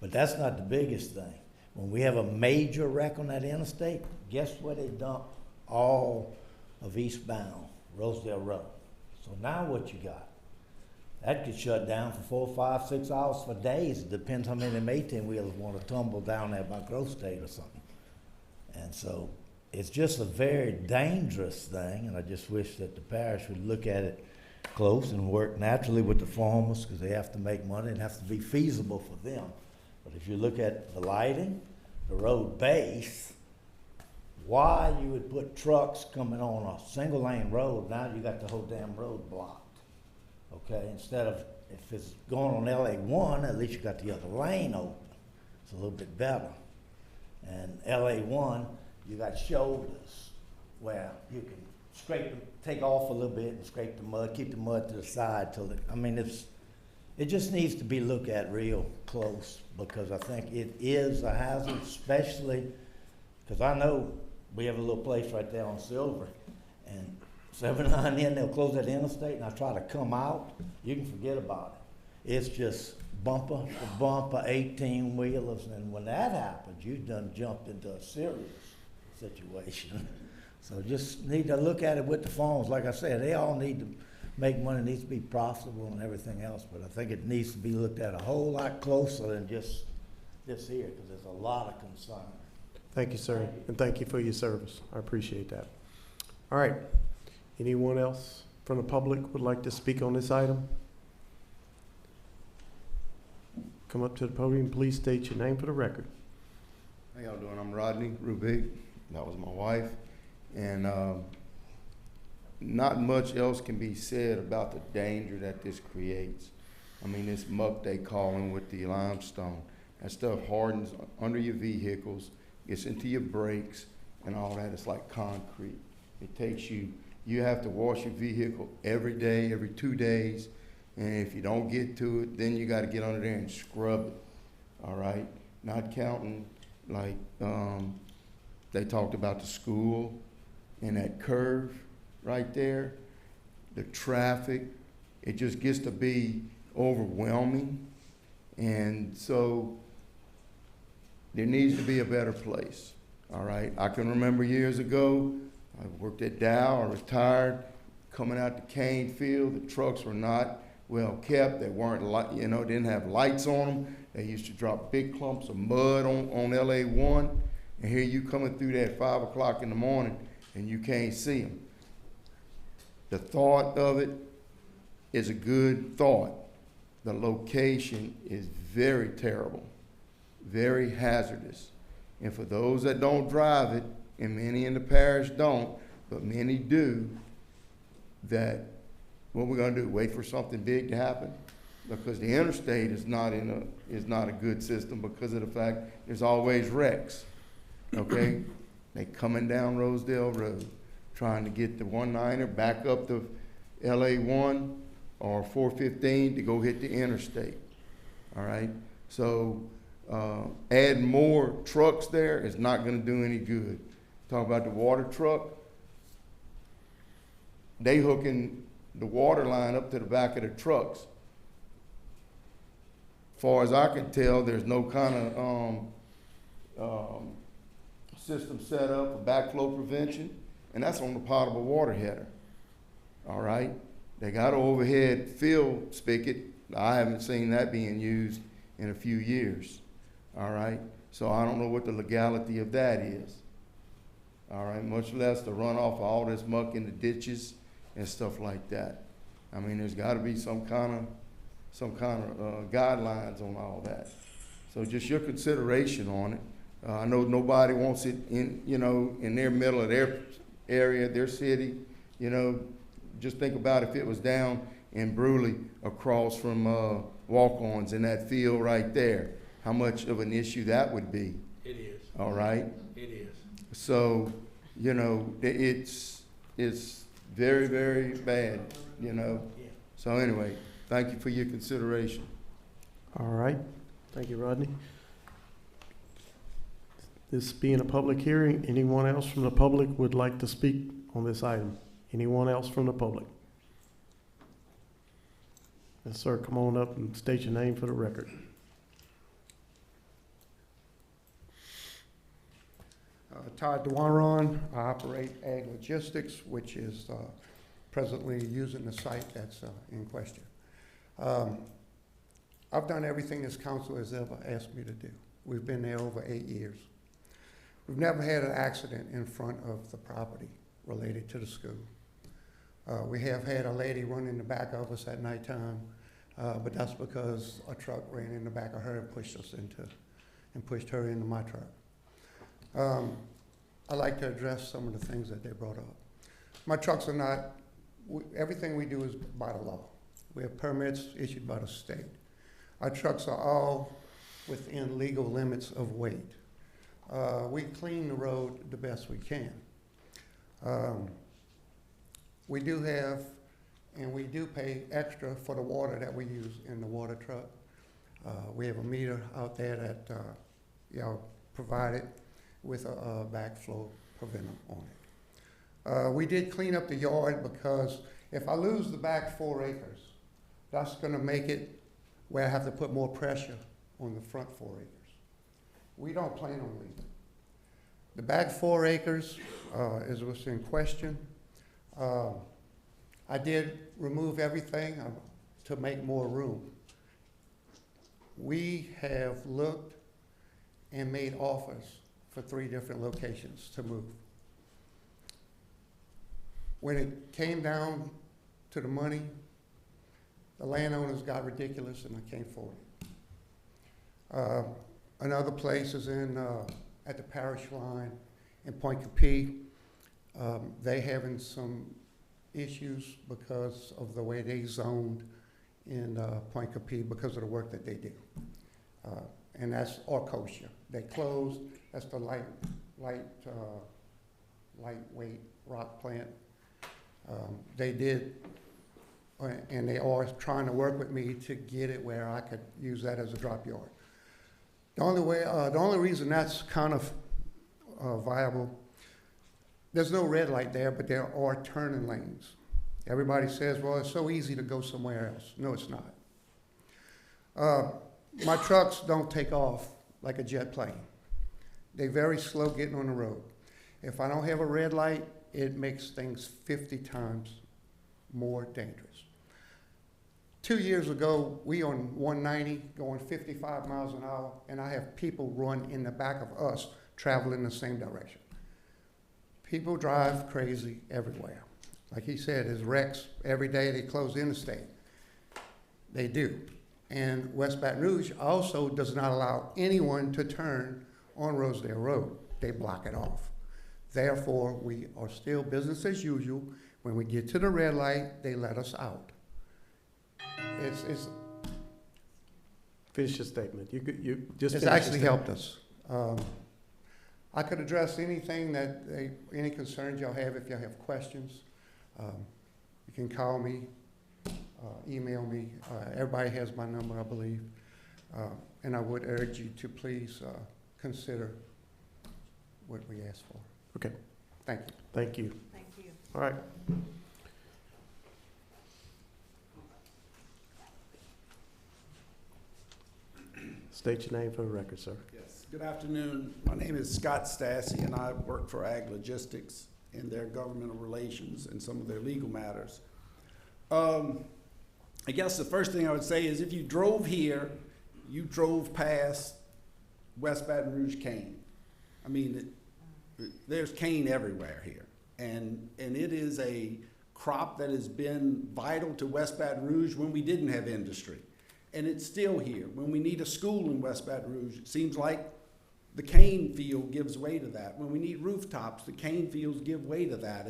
But that's not the biggest thing. When we have a major wreck on that interstate, guess where they dump all of eastbound Rosedale Road? So now what you got? That could shut down for 4, 5, 6 hours for days. It depends how many of them 18-wheelers want to tumble down there by Grove State or something. And so it's just a very dangerous thing, and I just wish that the parish would look at it close and work naturally with the farmers, because they have to make money and have to be feasible for them. But if you look at the lighting, the road base, why you would put trucks coming on a single-lane road, now you got the whole damn road blocked. Okay, instead of, if it's going on LA 1, at least you got the other lane open. It's a little bit better. And LA 1, you got shoulders where you can take off a little bit and scrape the mud, keep the mud to the side till it just needs to be looked at real close, because I think it is a hazard, especially because I know we have a little place right there on Silver, and every now and then they'll close that interstate, and I try to come out, you can forget about it. It's just bumper to bumper, 18-wheelers, and when that happens, you've done jumped into a serious situation. So just need to look at it with the farmers. Like I said, they all need to make money, needs to be profitable and everything else, but I think it needs to be looked at a whole lot closer than just this here, because there's a lot of concern. Thank you, sir, and thank you for your service. I appreciate that. All right. Anyone else from the public would like to speak on this item? Come up to the podium, please state your name for the record. How y'all doing? I'm Rodney Rubik. That was my wife. And not much else can be said about the danger that this creates. I mean, this muck they calling with the limestone, that stuff hardens under your vehicles, gets into your brakes and all that. It's like concrete. It takes you have to wash your vehicle every day, every 2 days. And if you don't get to it, then you got to get under there and scrub it. All right? Not counting, like they talked about the school and that curve right there, the traffic, it just gets to be overwhelming. And so there needs to be a better place. All right? I can remember years ago, I worked at Dow, I retired, coming out to Kane Field, the trucks were not well kept. They weren't, didn't have lights on them. They used to drop big clumps of mud on LA 1, and here you coming through there at 5 o'clock in the morning and you can't see them. The thought of it is a good thought. The location is very terrible, very hazardous. And for those that don't drive it, and many in the parish don't, but many do, that what we're gonna do, wait for something big to happen? because the interstate is not a good system because of the fact there's always wrecks, okay? They coming down Rosedale Road, trying to get the 190 back up to LA 1 or 415 to go hit the interstate, all right? So adding more trucks there is not gonna do any good. Talk about the water truck, they hooking the water line up to the back of the trucks. Far as I can tell, there's no kind of system set up for backflow prevention, and that's on the potable water header. All right? They got an overhead fill spigot. I haven't seen that being used in a few years. All right? So I don't know what the legality of that is. All right? Much less to run off all this muck in the ditches and stuff like that. I mean, there's got to be some kind of guidelines on all that. So just your consideration on it. I know nobody wants it in their middle of their area, their city. Just think about if it was down in Brewley across from Walk-Ons in that field right there, how much of an issue that would be. It is. All right? It is. So, it's very, very bad, Yeah. So anyway, thank you for your consideration. All right. Thank you, Rodney. This being a public hearing, anyone else from the public would like to speak on this item? Anyone else from the public? Yes, sir. Come on up and state your name for the record. Todd Dwaron. I operate Ag Logistics, which is presently using the site that's in question. I've done everything this council has ever asked me to do. We've been there over 8 years. We've never had an accident in front of the property related to the school. We have had a lady run in the back of us at nighttime, but that's because a truck ran in the back of her and pushed her into my truck. I'd like to address some of the things that they brought up. My trucks are not, everything we do is by the law. We have permits issued by the state. Our trucks are all within legal limits of weight. We clean the road the best we can. We do have, and we do pay extra for the water that we use in the water truck. We have a meter out there that provided with a backflow preventer on it. We did clean up the yard because if I lose the back 4 acres, that's gonna make it where I have to put more pressure on the front 4 acres. We don't plan on leaving. The back 4 acres is what's in question. I did remove everything to make more room. We have looked and made offers for 3 different locations to move. When it came down to the money, the landowners got ridiculous and I came forward. Another place is at the Parish line in Point Capee. They having some issues because of the way they zoned in Point Capee because of the work that they do. And that's Arcosia. They closed. That's the lightweight rock plant. They did, and they are trying to work with me to get it where I could use that as a drop yard. The only reason that's kind of viable, there's no red light there, but there are turning lanes. Everybody says, well, it's so easy to go somewhere else. No, it's not. My trucks don't take off like a jet plane. They're very slow getting on the road. If I don't have a red light, it makes things 50 times more dangerous. 2 years ago, we on 190 going 55 miles an hour, and I have people run in the back of us traveling the same direction. People drive crazy everywhere. Like he said, there's wrecks every day. They close the interstate. They do. And West Baton Rouge also does not allow anyone to turn on Rosedale Road. They block it off. Therefore, we are still business as usual. When we get to the red light, they let us out. Finish your statement. You just It's finish your actually statement. helped us. I could address anything that, any concerns y'all have if y'all have questions. You can call me, email me. Everybody has my number, I believe. And I would urge you to please consider what we asked for. Okay. Thank you. Thank you. Thank you. All right. State your name for the record, sir. Yes, good afternoon. My name is Scott Stassi, and I work for Ag Logistics in their governmental relations and some of their legal matters. I guess the first thing I would say is if you drove here, you drove past West Baton Rouge cane. I mean, there's cane everywhere here. And it is a crop that has been vital to West Baton Rouge when we didn't have industry. And it's still here. When we need a school in West Baton Rouge, it seems like the cane field gives way to that. When we need rooftops, the cane fields give way to that.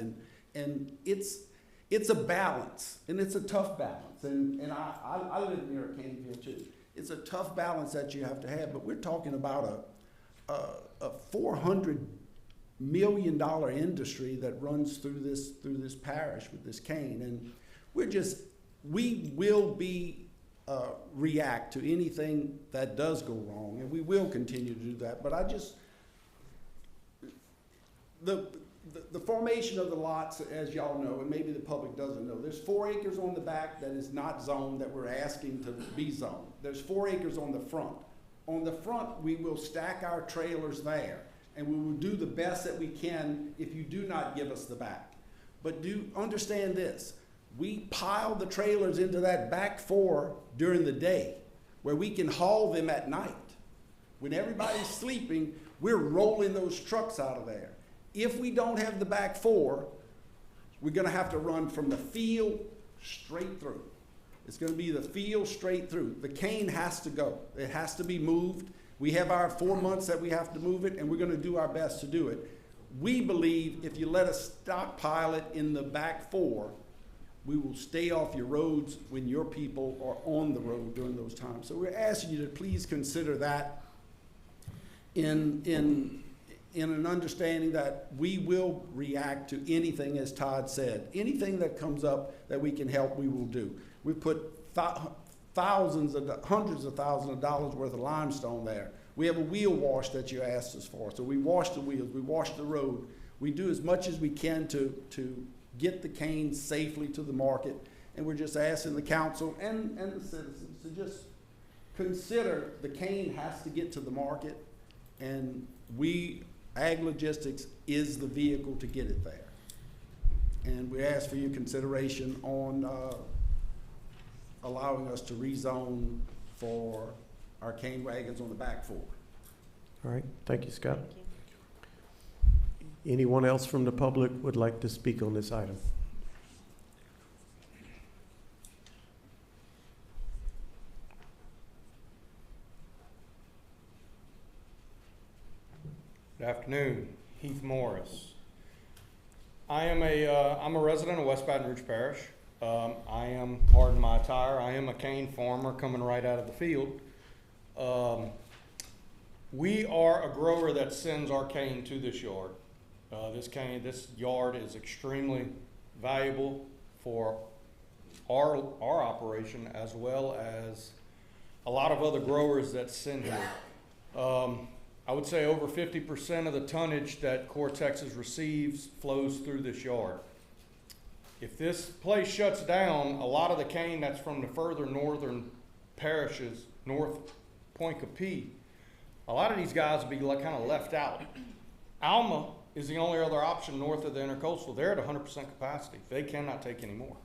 And it's a balance, and it's a tough balance. And I live near a cane field too. It's a tough balance that you have to have, but we're talking about a $400 million industry that runs through this parish with this cane. And we will react to anything that does go wrong, and we will continue to do that. But the formation of the lots, as y'all know, and maybe the public doesn't know, there's 4 acres on the back that is not zoned that we're asking to be zoned. There's 4 acres on the front. On the front, we will stack our trailers there, and we will do the best that we can if you do not give us the back. But do understand this. We pile the trailers into that back 4 during the day, where we can haul them at night. When everybody's sleeping, we're rolling those trucks out of there. If we don't have the back 4, we're gonna have to run from the field straight through. It's gonna be the field straight through. The cane has to go. It has to be moved. We have our 4 months that we have to move it, and we're gonna do our best to do it. We believe if you let us stockpile it in the back 4, we will stay off your roads when your people are on the road during those times. So we're asking you to please consider that in an understanding that we will react to anything, as Todd said. Anything that comes up that we can help, we will do. We've put hundreds of thousands of dollars worth of limestone there. We have a wheel wash that you asked us for. So we wash the wheels, we wash the road. We do as much as we can to get the cane safely to the market, and we're just asking the council and the citizens to just consider the cane has to get to the market, and Ag Logistics is the vehicle to get it there. And we ask for your consideration on allowing us to rezone for our cane wagons on the back 4. All right. Thank you, Scott. Thank you. Anyone else from the public would like to speak on this item? Good afternoon, Heath Morris. I'm a resident of West Baton Rouge Parish. I am, pardon my attire, I am a cane farmer coming right out of the field. We are a grower that sends our cane to this yard. This yard is extremely valuable for our operation, as well as a lot of other growers that send here. I would say over 50% of the tonnage that Core Texas receives flows through this yard. If this place shuts down, a lot of the cane that's from the further northern parishes, North Point Capee, a lot of these guys will be kind of left out. Alma is the only other option north of the intercoastal. They're at 100% capacity. They cannot take any more.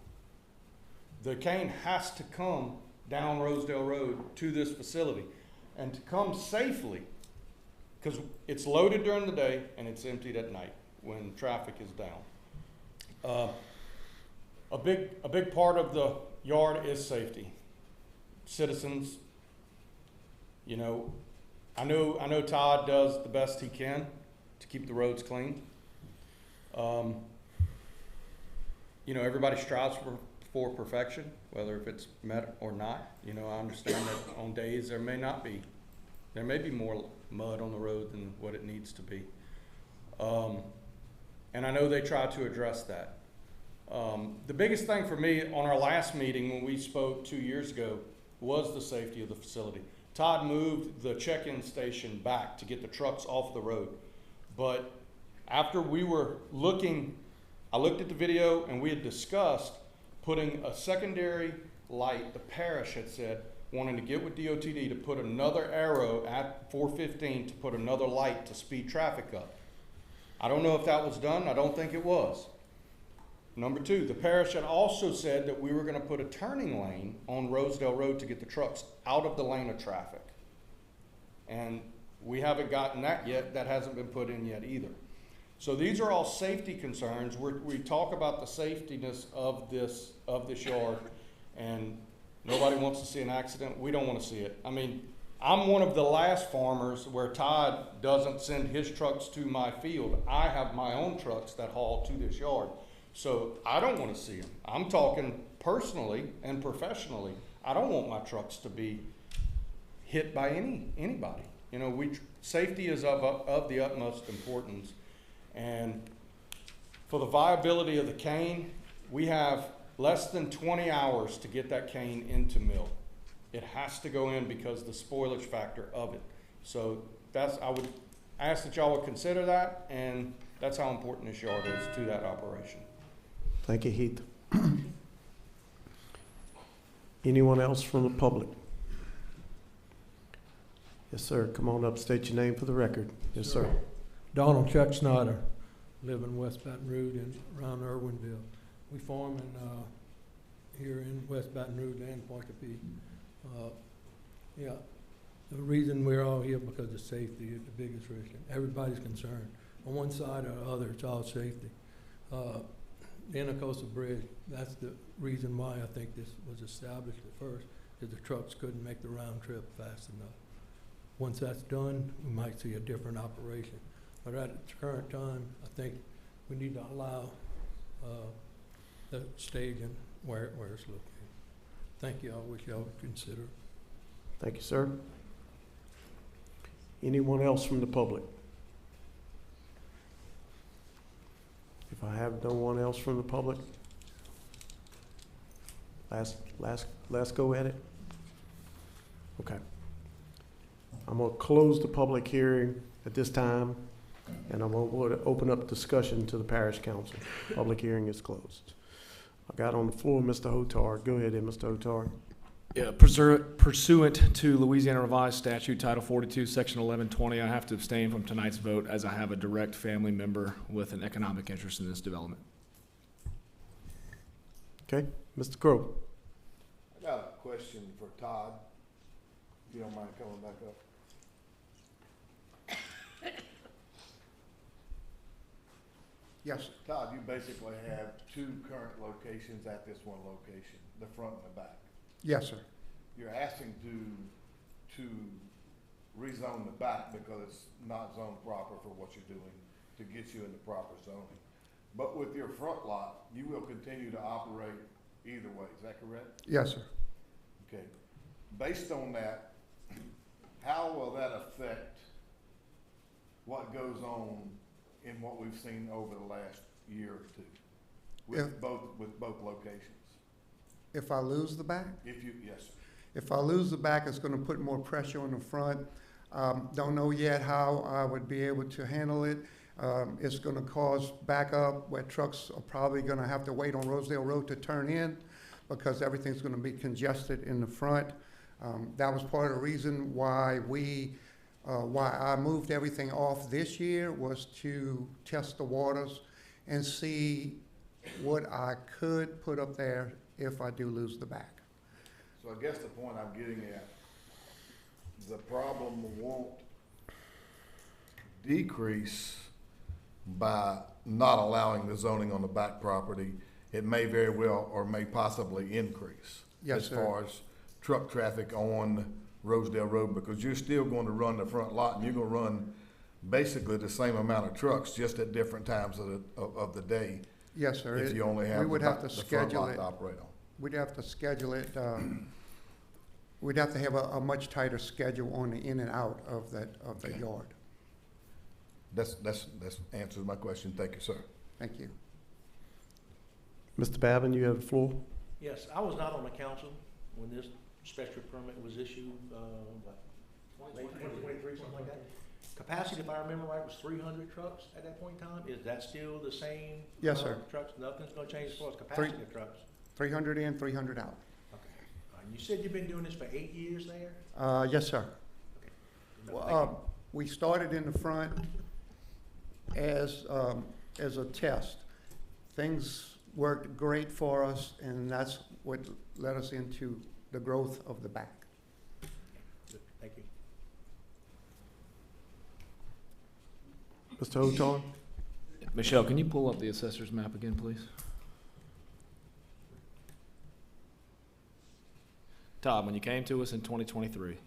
The cane has to come down Rosedale Road to this facility, and to come safely, because it's loaded during the day and it's emptied at night when traffic is down. A big part of the yard is safety. Citizens, you know, I know Todd does the best he can to keep the roads clean. You know, everybody strives for perfection, whether if it's met or not. You know, I understand that on days there may be more mud on the road than what it needs to be. And I know they try to address that. The biggest thing for me on our last meeting when we spoke 2 years ago was the safety of the facility. Todd moved the check-in station back to get the trucks off the road. But after we were I looked at the video and we had discussed putting a secondary light. The parish had said, wanting to get with DOTD to put another arrow at 415 to put another light to speed traffic up. I don't know if that was done. I don't think it was. Number two, the parish had also said that we were going to put a turning lane on Rosedale Road to get the trucks out of the lane of traffic. And we haven't gotten that yet. That hasn't been put in yet either. So these are all safety concerns. We talk about the safetiness of this yard, and nobody wants to see an accident. We don't want to see it. I mean, I'm one of the last farmers where Todd doesn't send his trucks to my field. I have my own trucks that haul to this yard. So I don't want to see them. I'm talking personally and professionally. I don't want my trucks to be hit by anybody. You know, safety is of the utmost importance. And for the viability of the cane, we have less than 20 hours to get that cane into mill. It has to go in because the spoilage factor of it. So I would ask that y'all would consider that, and that's how important this yard is to that operation. Thank you, Heath. Anyone else from the public? Yes, sir. Come on up, state your name for the record. Yes, sir. Donald Chuck Snyder, live in West Baton Rouge and around Irwinville. We farm here in West Baton Rouge and Poicapee. Yeah, the reason we're all here because of safety is the biggest risk. Everybody's concerned. On one side or the other, it's all safety. The Intercoastal Bridge, that's the reason why I think this was established at first, is the trucks couldn't make the round trip fast enough. Once that's done, we might see a different operation. But at the current time, I think we need to allow the staging where it's located. Thank you. I wish y'all would consider. Thank you, sir. Anyone else from the public? If I have no one else from the public, last go at it. Okay. I'm going to close the public hearing at this time, and I'm going to open up discussion to the parish council. Public hearing is closed. I got on the floor Mr. Hotar. Go ahead, Mr. Hotar. Yeah, pursuant to Louisiana Revised Statute Title 42, Section 1120, I have to abstain from tonight's vote as I have a direct family member with an economic interest in this development. Okay, Mr. Crow. I got a question for Todd, if you don't mind coming back up. Yes, sir. Todd, you basically have two current locations at this one location, the front and the back. Yes, sir. You're asking to rezone the back because it's not zoned proper for what you're doing to get you in the proper zoning. But with your front lot, you will continue to operate either way, is that correct? Yes, sir. Okay. Based on that, how will that affect what goes on in what we've seen over the last year or two with both locations? If I lose the back? Yes, sir. If I lose the back, it's going to put more pressure on the front. Don't know yet how I would be able to handle it. It's going to cause backup where trucks are probably going to have to wait on Rosedale Road to turn in because everything's going to be congested in the front. That was part of the reason why why I moved everything off this year, was to test the waters and see what I could put up there if I do lose the back. So I guess the point I'm getting at, the problem won't decrease by not allowing the zoning on the back property. It may very well or may possibly increase. Yes, as sir. far as truck traffic on Rosedale Road, because you're still going to run the front lot and you're going to run basically the same amount of trucks just at different times of the day. Yes, sir. If you only have we would have to the front schedule lot it. to operate on. we'd have to schedule it, we'd have to have a much tighter schedule on the in and out of that yard. That's answers my question. Thank you, sir. Thank you. Mr. Babin, you have the floor. Yes, I was not on the council when this special permit was issued, late 2023, something like that. Capacity, if I remember right, was 300 trucks at that point in time. Is that still the same? Yes, sir. Trucks, nothing's gonna change as far as capacity of trucks? 300 in, 300 out. Okay. You said you've been doing this for 8 years there? Yes, sir. Well, we started in the front as a test. Things worked great for us, and that's what led us into the growth of the back. Good. Thank you. Mr. Hoton? Michelle, can you pull up the assessor's map again, please? Todd, when you came to us in 2023,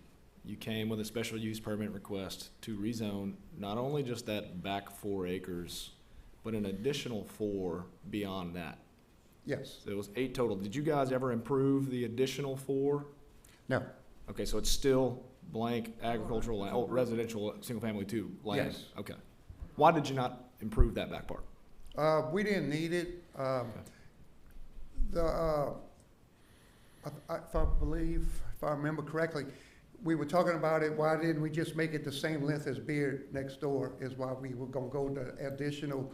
you came with a special use permit request to rezone not only just that back 4 acres, but an additional 4 beyond that. Yes. So it was 8 total. Did you guys ever improve the additional 4? No. Okay, so it's still blank agricultural land, oh, residential, single family 2 land? Yes. Okay. Why did you not improve that back part? We didn't need it. If I remember correctly, we were talking about it, why didn't we just make it the same length as Beard next door, is why we were gonna go the additional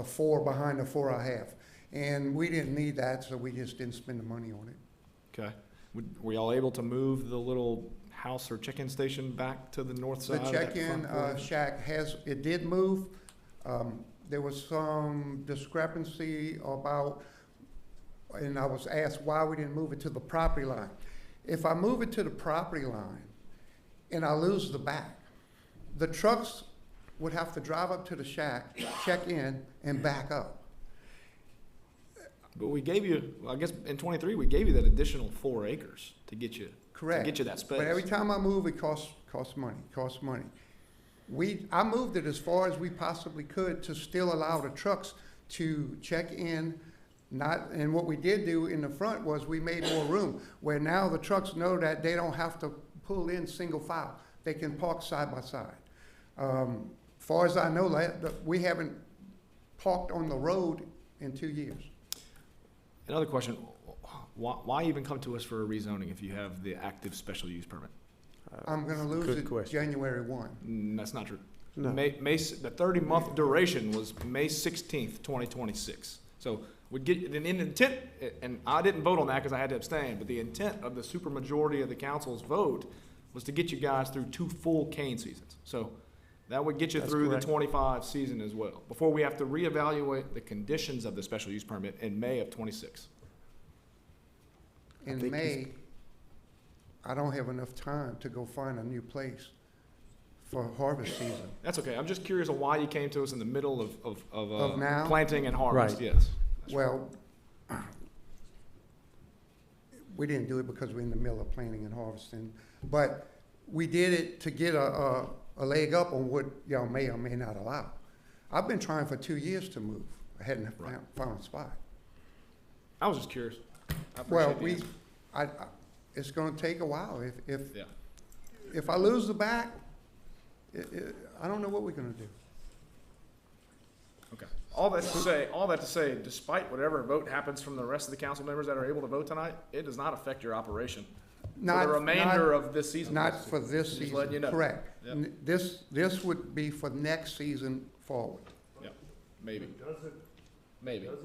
4 behind the 4.5. And we didn't need that, so we just didn't spend the money on it. Okay. Were y'all able to move the little house or check-in station back to the north side? The check-in shack did move. There was some discrepancy about, and I was asked why we didn't move it to the property line. If I move it to the property line and I lose the back, the trucks would have to drive up to the shack, check in, and back up. But we gave you, I guess in 23, we gave you that additional 4 acres to get you, Correct. to get you that space. But every time I move, it costs money. I moved it as far as we possibly could to still allow the trucks to check in. And what we did do in the front was we made more room, where now the trucks know that they don't have to pull in single file. They can park side by side. Far as I know, we haven't parked on the road in 2 years. Another question, why even come to us for a rezoning if you have the active special use permit? I'm gonna lose it January 1. That's not true. No. The 30-month duration was May 16th, 2026. So we'd get an intent, and I didn't vote on that because I had to abstain, but the intent of the supermajority of the council's vote was to get you guys through 2 full cane seasons. So that would get you That's through correct. the 25 season as well, before we have to reevaluate the conditions of the special use permit in May of 26. In May, I don't have enough time to go find a new place for harvest season. That's okay. I'm just curious on why you came to us in the middle of now? planting and harvest. Right. Yes. Well, we didn't do it because we're in the middle of planting and harvesting, but we did it to get a leg up on what y'all may or may not allow. I've been trying for 2 years to move. I hadn't found a spot. I was just curious. I Well, appreciate the answer. it's gonna take a while. Yeah. If I lose the back, I don't know what we're gonna do. Okay. All that to say, despite whatever vote happens from the rest of the council members that are able to vote tonight, it does not affect your operation for the remainder of this season. Not for this Just season, letting you know. correct. Yep. This would be for next season forward. Yep. Maybe. Does it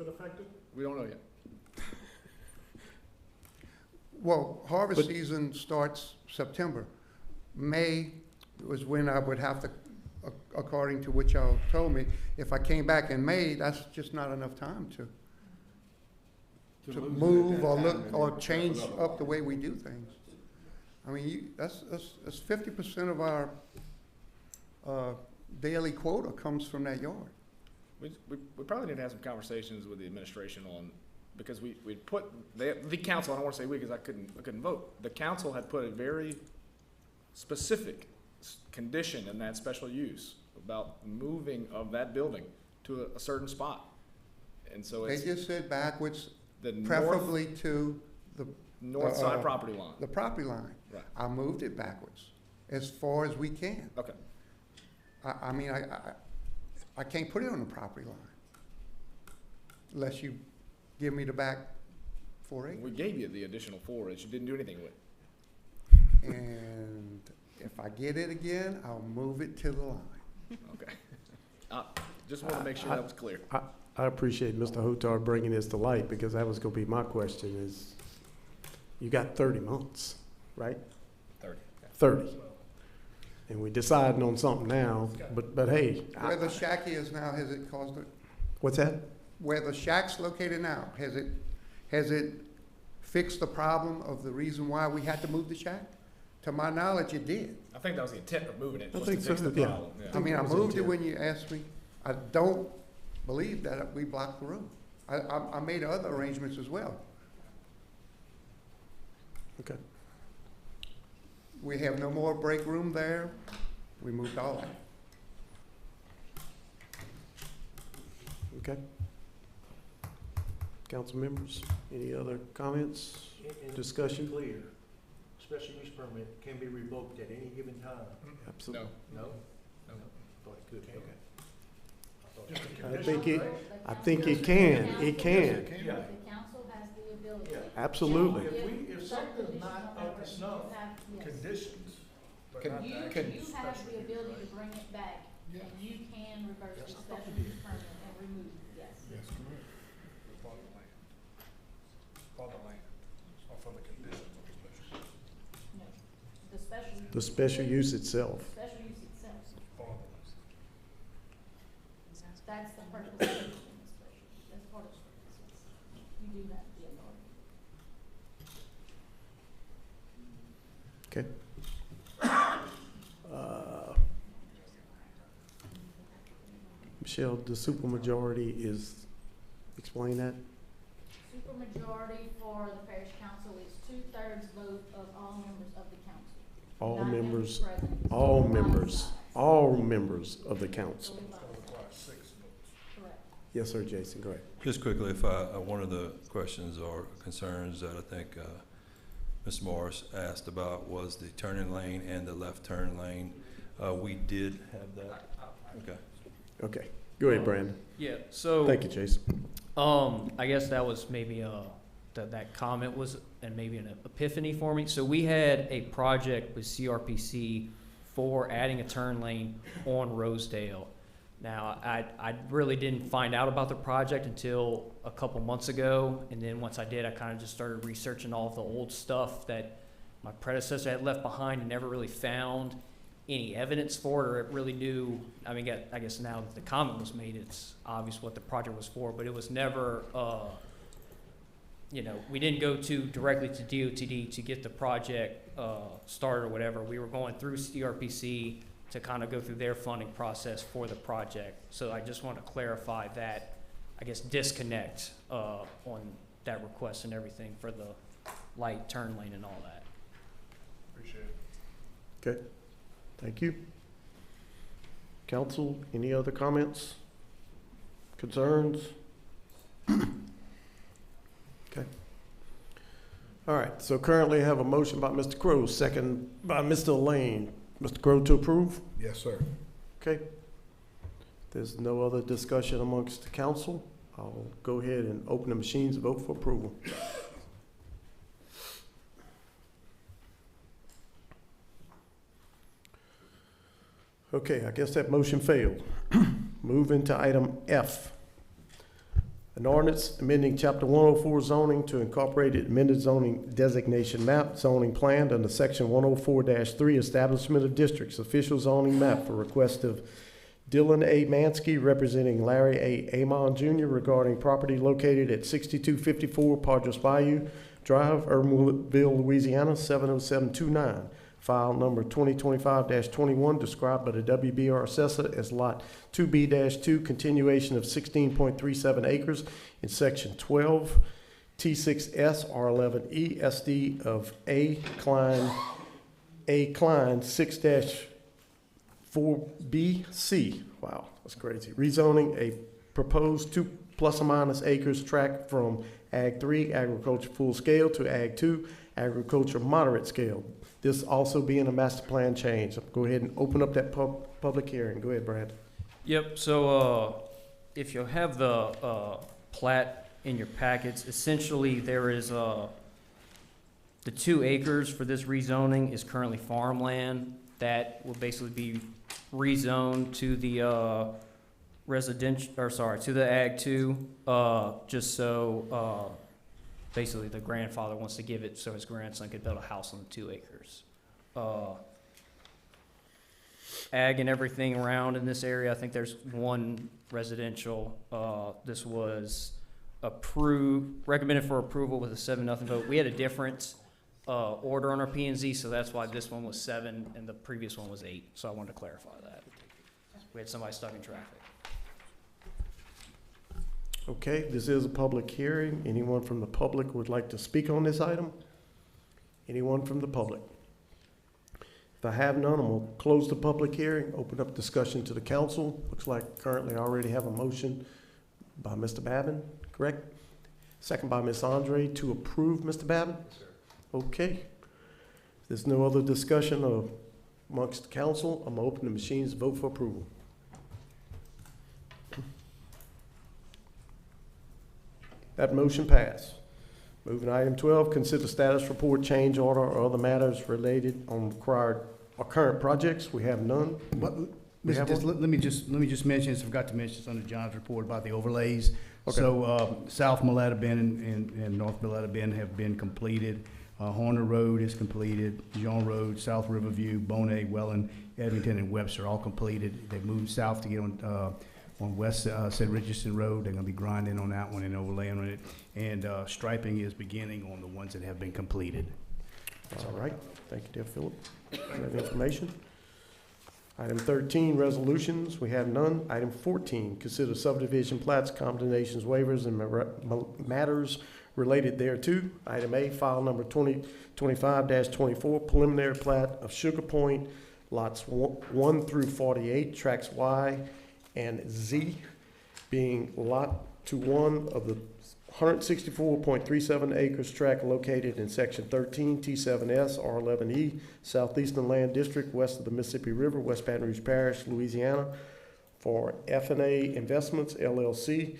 affect it? We don't know yet. Well, harvest season starts September. May was when I would have to, according to what y'all told me, if I came back in May, that's just not enough time to move or look or change up the way we do things. I mean, that's 50% of our daily quota comes from that yard. We probably need to have some conversations with the administration on, because we put, the council, I don't want to say we because I couldn't vote. The council had put a very specific condition in that special use about moving of that building to a certain spot. And so They it's just said backwards, the preferably to the. North side property line. The property line. Right. I moved it backwards as far as we can. Okay. I mean, I can't put it on the property line unless you give me the back 4 acres. We gave you the additional 4 that you didn't do anything with. And if I get it again, I'll move it to the line. Okay. Just want to make sure that was clear. I appreciate Mr. Hotar bringing this to light, because that was gonna be my question is, you got 30 months, right? 30. 30. And we deciding on something now, but hey. Where the shack is now, has it caused it? What's that? Where the shack's located now, has it fixed the problem of the reason why we had to move the shack? To my knowledge, it did. I think that was the intent of moving it. I Was think to fix so, the yeah. problem. I mean, I moved it when you asked me. I don't believe that we blocked the road. I made other arrangements as well. Okay. We have no more break room there. We moved all that. Okay. Council members, any other comments, discussion? Clear, special use permit can be revoked at any given time. Absolutely. No? No? Thought it could, okay. I think it can. It can. Yeah. The council has the ability. Absolutely. If something's not up to snuff, conditions, but You, not the you actual have special the use. ability to bring it back, and you can reverse the special use permit and remove it, yes. Yes, correct. For the land. For the land, or for the conditions of the special. No, the special. The special use itself. Special use itself, For the land. that's the purpose of the special, that's part of the purpose. You do that, the authority. Okay. Michelle, the supermajority is, explain that? Supermajority for the parish council is 2/3 vote of all members of the council. All Not members, present. all On both members, sides. all members of the council. On both sides. Require 6 votes. Correct. Yes, sir, Jason, go ahead. Just quickly, if one of the questions or concerns that I think Ms. Morris asked about was the turning lane and the left turn lane. We did have that. Okay. Okay, go ahead, Brandon. Yeah, so. Thank you, Jason. I guess that was maybe that comment was and maybe an epiphany for me. So we had a project with CRPC for adding a turn lane on Rosedale. Now, I really didn't find out about the project until a couple months ago, and then once I did, I kind of just started researching all of the old stuff that my predecessor had left behind and never really found any evidence for it, or it really knew. I mean, I guess now that the comment was made, it's obvious what the project was for, but it was never, we didn't go directly to DOTD to get the project started or whatever. We were going through CRPC to kind of go through their funding process for the project. So I just want to clarify that, I guess, disconnect on that request and everything for the light turn lane and all that. Appreciate it. Okay, thank you. Council, any other comments, concerns? Okay. All right, so currently I have a motion by Mr. Crowe, second by Mr. Lane. Mr. Crowe to approve? Yes, sir. Okay. There's no other discussion amongst the council. I'll go ahead and open the machines, vote for approval. Okay, I guess that motion failed. Move into item F. An ordinance amending Chapter 104 zoning to incorporate amended zoning designation map zoning plan under Section 104-3 Establishment of Districts official zoning map for request of Dylan A. Mansky representing Larry A. Amon Jr. regarding property located at 6254 Padres Bayou Drive, Irwinville, Louisiana 70729. File number 2025-21, described by the WBR assessor as Lot 2B-2, continuation of 16.37 acres in Section 12, T6S, R11E, SD of A. Klein 6-4BC. Wow, that's crazy. Rezoning a proposed plus or minus acres tract from Ag 3, agriculture full scale, to Ag 2, agriculture moderate scale. This also being a master plan change. Go ahead and open up that public hearing. Go ahead, Brad. Yep, so if you have the plat in your packets, essentially there is the 2 acres for this rezoning is currently farmland that will basically be rezoned to the to the Ag 2, just so basically the grandfather wants to give it so his grandson could build a house on the 2 acres. Ag and everything around in this area, I think there's 1 residential. This was recommended for approval with a 7-0 vote. We had a different order on our P&Z, so that's why this one was 7 and the previous one was 8. So I wanted to clarify that. We had somebody stuck in traffic. Okay, this is a public hearing. Anyone from the public would like to speak on this item? Anyone from the public? If I have none, I'm going to close the public hearing, open up discussion to the council. Looks like currently I already have a motion by Mr. Babin, correct? Second by Ms. Andre to approve, Mr. Babin? Yes, sir. Okay. If there's no other discussion amongst the council, I'm going to open the machines to vote for approval. That motion passed. Moving to item 12, consider status report, change order, or other matters related on current projects. We have none. But let me just mention this. I forgot to mention this under John's report about the overlays. Okay. So South Maletta Bend and North Maletta Bend have been completed. Horner Road is completed. Jean Road, South Riverview, Bonet, Welland, Edmonton, and Webster all completed. They've moved south to get on West St. Richardson Road. They're going to be grinding on that one and overlaying on it. And striping is beginning on the ones that have been completed. All right. Thank you, dear Philip, for that information. Item 13, resolutions. We have none. Item 14, consider subdivision plats, combinations, waivers, and matters related thereto. Item A, file number 2025-24, preliminary plat of Sugar Point, lots 1 through 48, tracts Y and Z, being lot 1 of the 164.37 acres tract located in section 13 T7S R11E Southeastern Land District west of the Mississippi River, West Baton Rouge Parish, Louisiana, for F&A Investments LLC,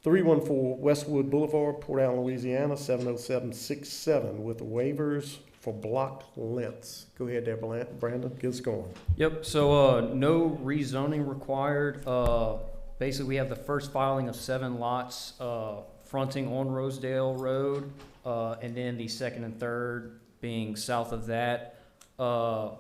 314 Westwood Boulevard, Port Allen, Louisiana 70767, with waivers for block lengths. Go ahead there, Brandon, get us going. Yep, so no rezoning required. Basically, we have the first filing of 7 lots fronting on Rosedale Road, and then the second and third being south of that. For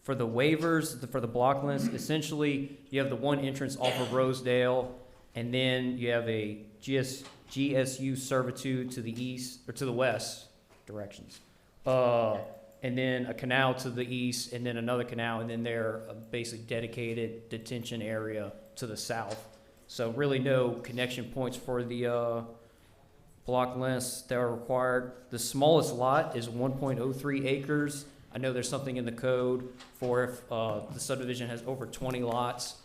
the waivers, for the block lengths, essentially you have the one entrance off of Rosedale, and then you have a GSU servitude to the east, or to the west directions. And then a canal to the east, and then another canal, and then there a basic dedicated detention area to the south. So really no connection points for the block lengths that are required. The smallest lot is 1.03 acres. I know there's something in the code for if the subdivision has over 20 lots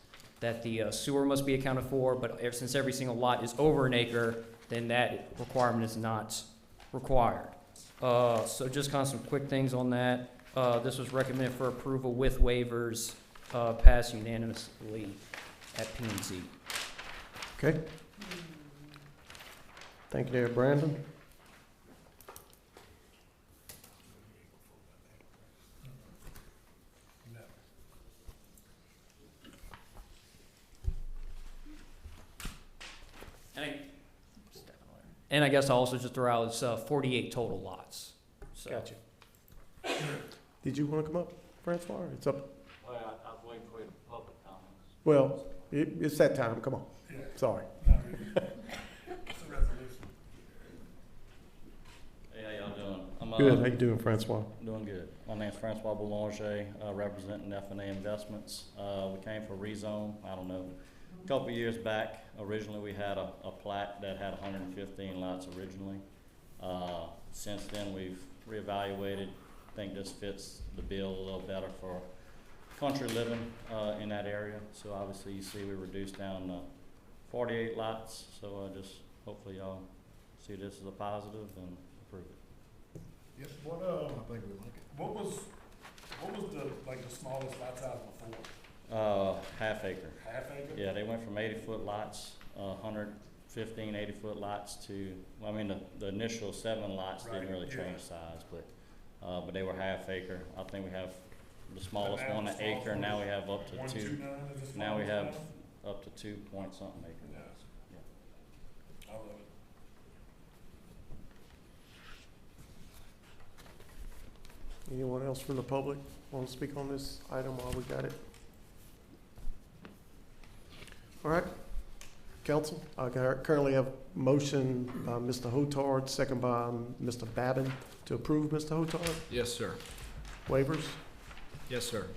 that the sewer must be accounted for, but since every single lot is over an acre, then that requirement is not required. So just kind of some quick things on that. This was recommended for approval with waivers, passed unanimously at P&Z. Okay. Thank you there, Brandon. And I guess I'll also just throw out it's 48 total lots. So. Gotcha. Did you want to come up, Francois? It's up. Well, I was waiting for you to public comments. Well, it's that time. Come on. Yeah. Sorry. It's a resolution. Hey, how y'all doing? I'm, good. How you doing, Francois? Doing good. My name's Francois Boulanger, representing F&A Investments. We came for rezone, I don't know, a couple of years back. Originally, we had a plat that had 115 lots originally. Since then, we've reevaluated. I think this fits the bill a little better for country living in that area. So obviously, you see we reduced down 48 lots, so just hopefully y'all see this as a positive and approve it. Yes, what was the smallest lot size before? Half acre. Half acre? Yeah, they went from 80-foot lots, 115 80-foot lots to, well, I mean, the initial 7 lots didn't really change size, but they were half acre. I think we have the smallest one, an acre, and now we have up to 2. Now we have up to 2 point something acres. I love it. Anyone else from the public want to speak on this item while we got it? All right, council, I currently have motion by Mr. Hotard, second by Mr. Babin to approve, Mr. Hotard. Yes, sir. Waivers? Yes, sir.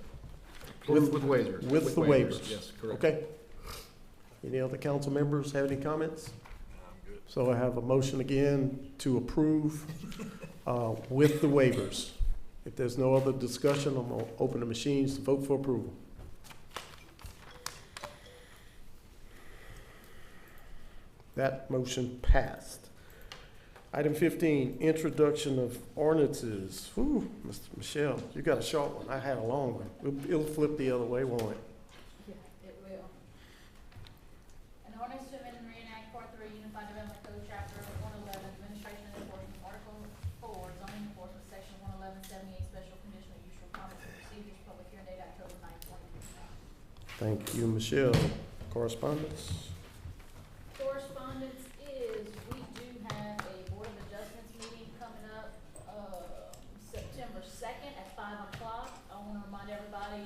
With waivers. With the waivers? Yes, correct. Okay. Any other council members have any comments? So I have a motion again to approve with the waivers. If there's no other discussion, I'm gonna open the machines to vote for approval. That motion passed. Item 15, introduction of ordinances. Whew, Mr. Michelle, you got a short one. I had a long one. It'll flip the other way, won't it? Yeah, it will. An ordinance to amend and reenact Part 3 Unified Development Code, Chapter 111, Administration and Enforcement, Article 4, Zoning Enforcement, Section 11178, Special Conditional Use Requirements and Procedures, public hearing date October 9, 2025. Thank you, Michelle. Correspondence? Correspondence is, we do have a Board of Adjustments meeting coming up, September 2nd at 5 o'clock. I want to remind everybody,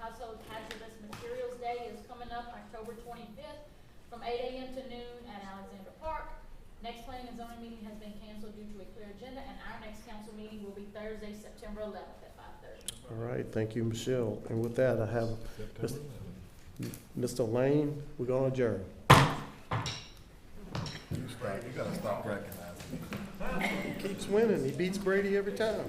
Household Hazardous Materials Day is coming up October 25th from 8 a.m. to noon at Alexander Park. Next planning and zoning meeting has been canceled due to a clear agenda, and our next council meeting will be Thursday, September 11th at 5:30. All right, thank you, Michelle. And with that, I have Mr. Lane. We're going to adjourn. You gotta stop recognizing. He keeps winning. He beats Brady every time.